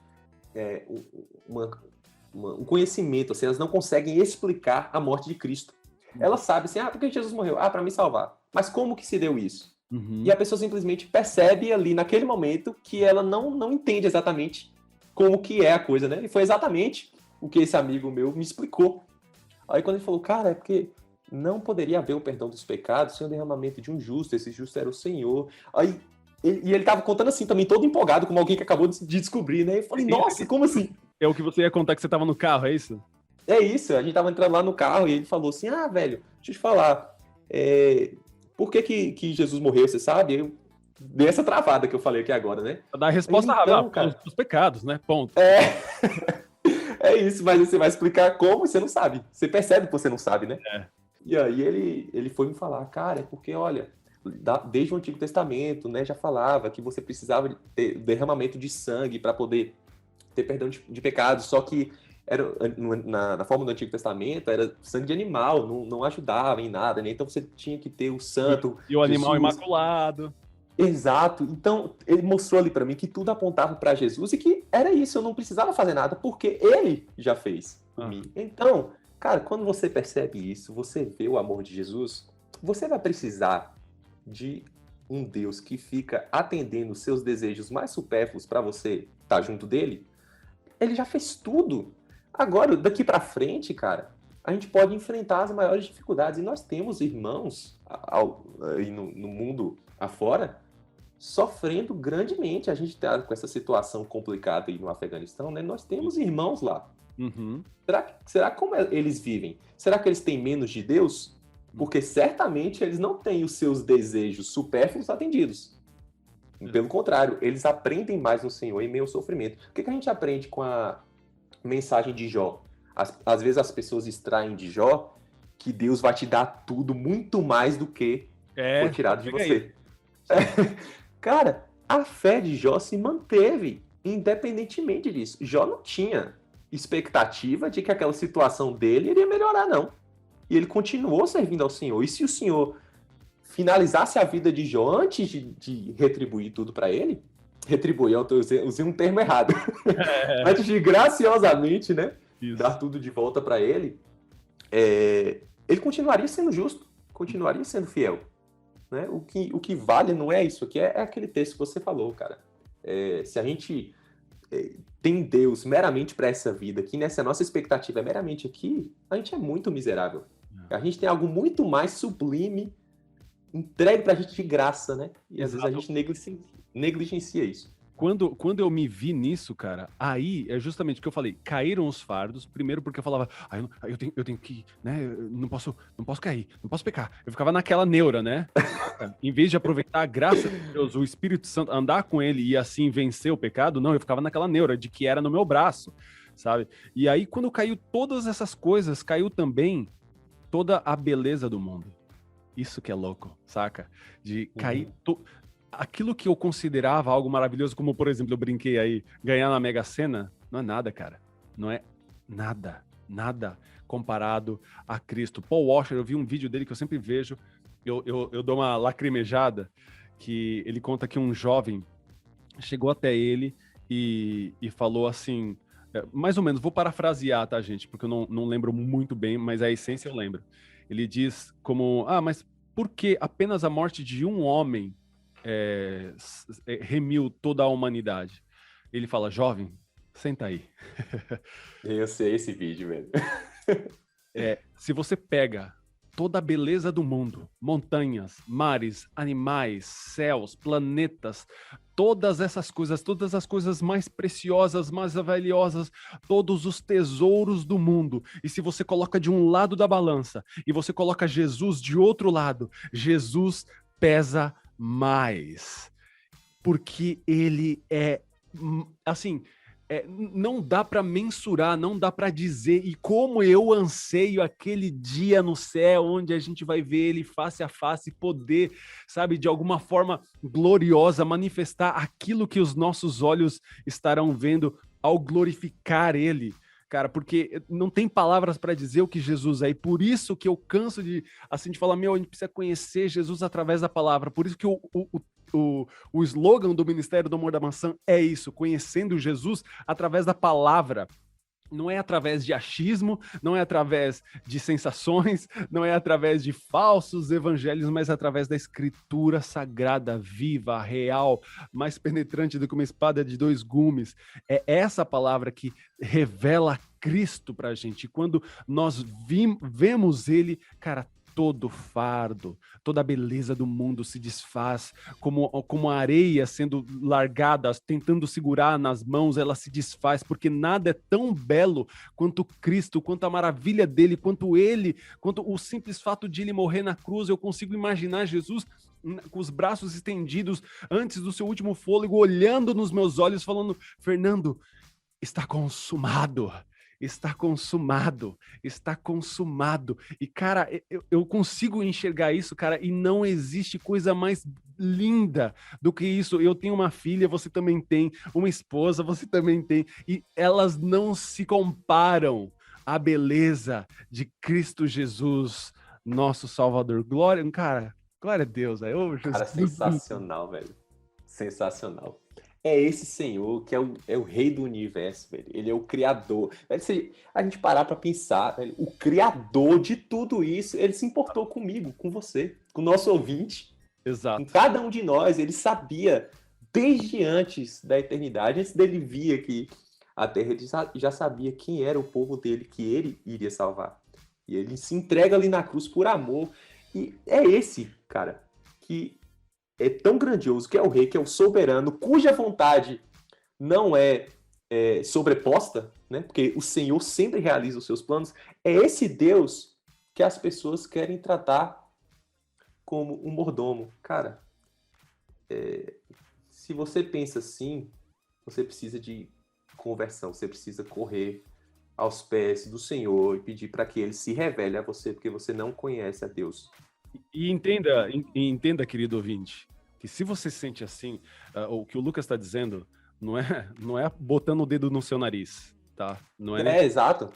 um conhecimento, assim, elas não conseguem explicar a morte de Cristo. Elas sabem assim, por que Jesus morreu? Para me salvar. Mas como que se deu isso? E a pessoa simplesmente percebe ali, naquele momento, que ela não entende exatamente como que é a coisa, né? E foi exatamente o que esse amigo meu me explicou. Aí quando ele falou, cara, é porque não poderia haver o perdão dos pecados sem o derramamento de um justo, esse justo era o Senhor. Aí, ele tava contando assim também, todo empolgado, como alguém que acabou de descobrir, né? Eu falei, nossa, como assim? É o que você ia contar que você tava no carro, é isso? É isso, a gente tava entrando lá no carro e ele falou assim, velho, deixa eu te falar, por que Jesus morreu, você sabe? Eu dei essa travada que eu falei aqui agora, né? Pra dar a resposta rápida, os pecados, né? Ponto. É isso, mas você vai explicar como você não sabe. Você percebe que você não sabe, né? E aí ele foi me falar, cara, é porque, olha, desde o Antigo Testamento, né, já falava que você precisava de ter derramamento de sangue para poder ter perdão de pecados, só que era, na forma do Antigo Testamento era sangue de animal, não ajudava em nada, né? Então você tinha que ter o santo, E o animal Jesus. imaculado. Exato. Então ele mostrou ali para mim que tudo apontava para Jesus e que era isso, eu não precisava fazer nada porque ele já fez por mim. Então, cara, quando você percebe isso, você vê o amor de Jesus, você vai precisar de um Deus que fica atendendo os seus desejos mais supérfluos para você estar junto dele? Ele já fez tudo. Agora, daqui para frente, cara, a gente pode enfrentar as maiores dificuldades. E nós temos irmãos aí no mundo afora sofrendo grandemente. A gente está com essa situação complicada aí no Afeganistão, né? Nós temos irmãos lá. Uhum. Será como eles vivem? Será que eles têm menos de Deus? Porque certamente eles não têm os seus desejos supérfluos atendidos. Pelo contrário, eles aprendem mais no Senhor em meio ao sofrimento. O que a gente aprende com a mensagem de Jó? Às vezes as pessoas extraem de Jó que Deus vai te dar tudo muito mais do que foi tirado de você. Cara, a fé de Jó se manteve independentemente disso. Jó não tinha expectativa de que aquela situação dele iria melhorar, não. E ele continuou servindo ao Senhor. E se o Senhor finalizasse a vida de Jó antes de retribuir tudo para ele, retribuir, eu usei um termo errado, antes de graciosamente, né, dar tudo de volta para ele, ele continuaria sendo justo, continuaria sendo fiel. Né? O que vale não é isso aqui, é aquele texto que você falou, cara. Se a gente tem Deus meramente para essa vida aqui, né, se a nossa expectativa é meramente aqui, a gente é muito miserável. A gente tem algo muito mais sublime entregue pra gente de graça, né? E às vezes a gente negligencia isso. Quando eu me vi nisso, cara, aí é justamente o que eu falei, caíram os fardos, primeiro porque eu falava, eu tenho que, né, não posso cair, não posso pecar. Eu ficava naquela neura, né? Em vez de aproveitar a graça de Deus, o Espírito Santo, andar com ele e assim vencer o pecado, não, eu ficava naquela neura de que era no meu braço, sabe? E aí quando caiu todas essas coisas, caiu também toda a beleza do mundo. Isso que é louco, saca? De cair... Aquilo que eu considerava algo maravilhoso, como, por exemplo, eu brinquei aí, ganhar na Mega Sena, não é nada, cara. Não é nada comparado a Cristo. Paul Washer, eu vi um vídeo dele que eu sempre vejo, eu dou uma lacrimejada, que ele conta que um jovem chegou até ele e falou assim, mais ou menos, vou parafrasear, tá, gente? Porque eu não lembro muito bem, mas a essência eu lembro. Ele diz como, mas por que apenas a morte de um homem remiu toda a humanidade? Ele fala, jovem, senta aí. Eu sei esse vídeo, velho. Se você pega toda a beleza do mundo, montanhas, mares, animais, céus, planetas, todas as coisas mais preciosas, mais valiosas, todos os tesouros do mundo, e se você coloca de um lado da balança e você coloca Jesus de outro lado, Jesus pesa mais, porque ele é, assim, não dá para mensurar, não dá para dizer, e como eu anseio aquele dia no céu, onde a gente vai ver ele face a face, poder, sabe, de alguma forma gloriosa, manifestar aquilo que os nossos olhos estarão vendo ao glorificar ele. Cara, porque não tem palavras para dizer o que Jesus é, e por isso que eu canso de falar, a gente precisa conhecer Jesus através da palavra, por isso que o slogan do Ministério do Amor da Maçã é isso, conhecendo Jesus através da palavra. Não é através de achismo, não é através de sensações, não é através de falsos evangelhos, mas através da escritura sagrada, viva, real, mais penetrante do que uma espada de dois gumes. É essa palavra que revela Cristo pra gente. E quando nós vemos ele, cara, todo fardo, toda a beleza do mundo se desfaz, como a areia sendo largada, tentando segurar nas mãos, ela se desfaz, porque nada é tão belo quanto Cristo, quanto a maravilha dele, quanto o simples fato de ele morrer na cruz. Eu consigo imaginar Jesus com os braços estendidos, antes do seu último fôlego, olhando nos meus olhos, falando, Fernando, está consumado. está consumado, está consumado. E, cara, eu consigo enxergar isso, cara, e não existe coisa mais linda do que isso. Eu tenho uma filha, você também tem, uma esposa, você também tem, e elas não se comparam à beleza de Cristo Jesus, nosso Salvador. Glória, cara, glória a Deus, velho. Ô, Cara, Jesus. sensacional, velho. Sensacional. É esse Senhor que é o rei do universo, velho. Ele é o criador. Velho, se a gente parar pra pensar, velho, o criador de tudo isso, ele se importou comigo, com você, com o nosso ouvinte, com Exato. cada um de nós. Ele sabia, desde antes da eternidade, antes dele vir aqui à Terra, ele já sabia quem era o povo dele, que ele iria salvar. E ele se entrega ali na cruz por amor. E é esse, cara, que é tão grandioso, que é o rei, que é o soberano, cuja vontade não é sobreposta, né? Porque o Senhor sempre realiza os seus planos. É esse Deus que as pessoas querem tratar como um mordomo. Cara, se você pensa assim, você precisa de conversão, você precisa correr aos pés do Senhor e pedir para que ele se revele a você, porque você não conhece a Deus. E entenda, querido ouvinte, que se você se sente assim, o que o Lucas está dizendo não é botando o dedo no seu nariz, tá? Não é nem... Exato.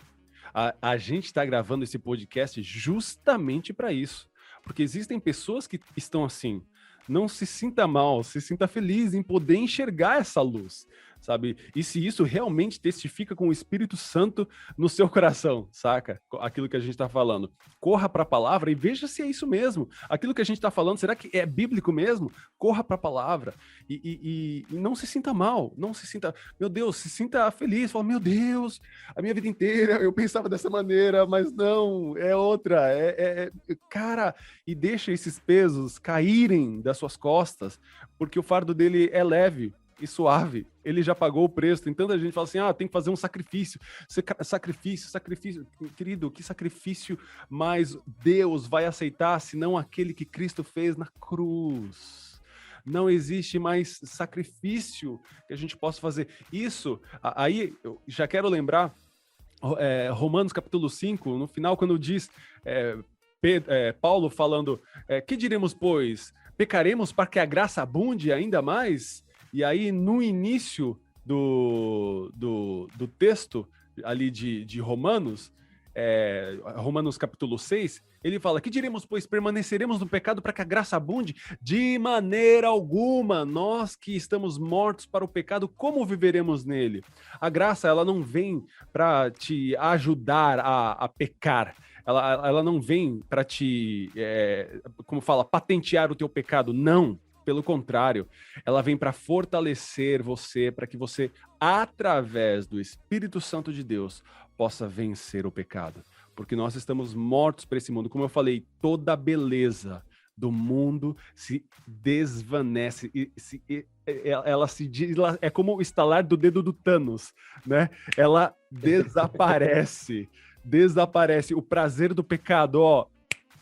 A gente está gravando esse podcast justamente para isso, porque existem pessoas que estão assim. Não se sinta mal, se sinta feliz em poder enxergar essa luz, sabe? E se isso realmente testifica com o Espírito Santo no seu coração, saca? Aquilo que a gente está falando. Corra para a palavra e veja se é isso mesmo. Aquilo que a gente está falando, será que é bíblico mesmo? Corra para a palavra e não se sinta mal, não se sinta... Meu Deus, se sinta feliz. Fala, meu Deus, a minha vida inteira eu pensava dessa maneira, mas não, é outra. Cara, e deixa esses pesos caírem das suas costas, porque o fardo dele é leve e suave. Ele já pagou o preço. Tem tanta gente que fala assim, tem que fazer um sacrifício. Sacrifício. Querido, que sacrifício mais Deus vai aceitar senão aquele que Cristo fez na cruz? Não existe mais sacrifício que a gente possa fazer. Isso, aí, eu já quero lembrar, Romanos capítulo 5, no final, quando diz... Paulo falando, que diremos, pois? Pecaremos para que a graça abunde ainda mais? E aí, no início do texto ali de Romanos, Romanos capítulo 6, ele fala, que diremos, pois? Permaneceremos no pecado para que a graça abunde? De maneira alguma, nós que estamos mortos para o pecado, como viveremos nele? A graça, ela não vem para te ajudar a pecar. Ela não vem para te, como fala, patentear o teu pecado. Não, pelo contrário. Ela vem para fortalecer você, para que você, através do Espírito Santo de Deus, possa vencer o pecado. Porque nós estamos mortos para esse mundo. Como eu falei, toda a beleza do mundo se desvanece. É como o estalar do dedo do Thanos, né? Ela desaparece. Desaparece o prazer do pecado,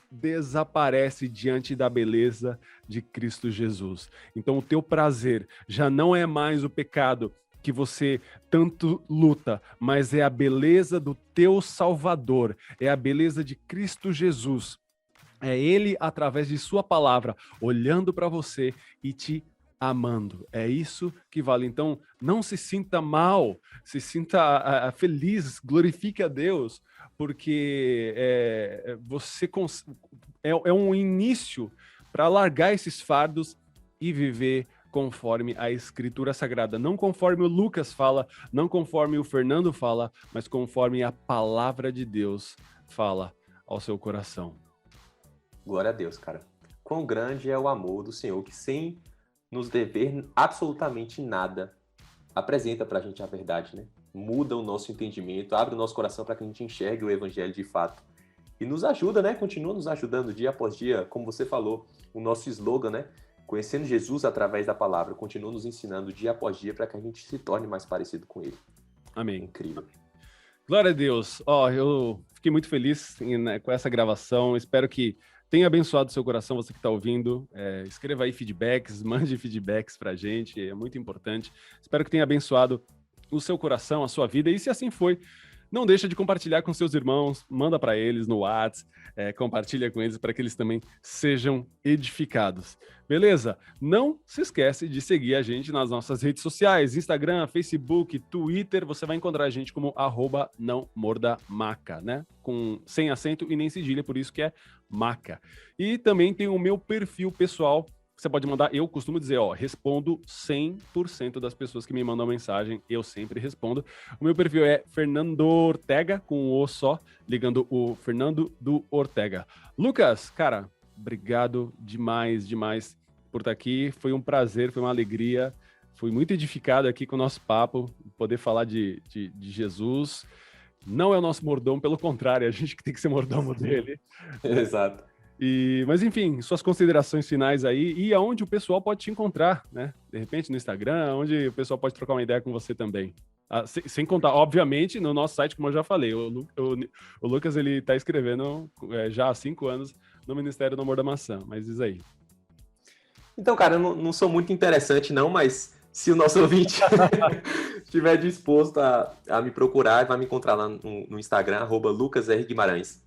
desaparece diante da beleza de Cristo Jesus. Então o teu prazer já não é mais o pecado que você tanto luta, mas é a beleza do teu Salvador, é a beleza de Cristo Jesus. É Ele, através de sua palavra, olhando para você e te amando. É isso que vale. Então, não se sinta mal, se sinta feliz, glorifique a Deus, porque você é um início para largar esses fardos e viver conforme a Escritura Sagrada. Não conforme o Lucas fala, não conforme o Fernando fala, mas conforme a palavra de Deus fala ao seu coração. Glória a Deus, cara. Quão grande é o amor do Senhor, que sem nos dever absolutamente nada, apresenta pra gente a verdade, né? Muda o nosso entendimento, abre o nosso coração para que a gente enxergue o evangelho de fato. E nos ajuda, né? Continua nos ajudando dia após dia, como você falou, o nosso slogan, né? Conhecendo Jesus através da palavra, continua nos ensinando dia após dia para que a gente se torne mais parecido com ele. Amém. Incrível. Glória a Deus. Eu fiquei muito feliz com essa gravação. Espero que tenha abençoado o seu coração, você que está ouvindo. Escreva aí feedbacks, mande feedbacks para a gente, é muito importante. Espero que tenha abençoado o seu coração, a sua vida. E se assim foi, Não deixa de compartilhar com seus irmãos, manda para eles no WhatsApp, compartilha com eles para que eles também sejam edificados. Beleza? Não se esquece de seguir a gente nas nossas redes sociais, Instagram, Facebook, Twitter, você vai encontrar a gente como @nãomordamaca, né? Sem acento e nem cedilha, por isso que é maca. E também tem o meu perfil pessoal. Você pode mandar, eu costumo dizer, respondo 100% das pessoas que me mandam mensagem, eu sempre respondo. O meu perfil é Fernando Ortega, com o O só, ligando o Fernando do Ortega. Lucas, cara, obrigado demais por estar aqui, foi um prazer, foi uma alegria, fui muito edificado aqui com o nosso papo, poder falar de Jesus. Não é o nosso mordomo, pelo contrário, é a gente que tem que ser mordomo dele. Exato. Mas enfim, suas considerações finais aí e aonde o pessoal pode te encontrar, né? De repente no Instagram, onde o pessoal pode trocar uma ideia com você também. Sem contar, obviamente, no nosso site, como eu já falei, o Lucas, ele tá escrevendo já há 5 anos no Ministério do Amor da Maçã, mas diz aí. Então, cara, eu não sou muito interessante não, mas se o nosso ouvinte estiver disposto a me procurar, vai me encontrar lá no Instagram, @LucasRGuimarães.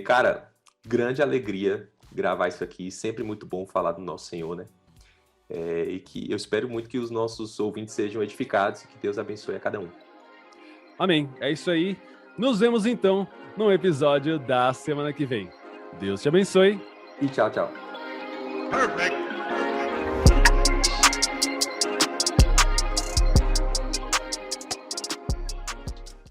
Cara, grande alegria gravar isso aqui, sempre muito bom falar do nosso Senhor, né? E que eu espero muito que os nossos ouvintes sejam edificados e que Deus abençoe a cada um. Amém. É isso aí. Nos vemos então no episódio da semana que vem. Deus te abençoe. E tchau, tchau. Perfect.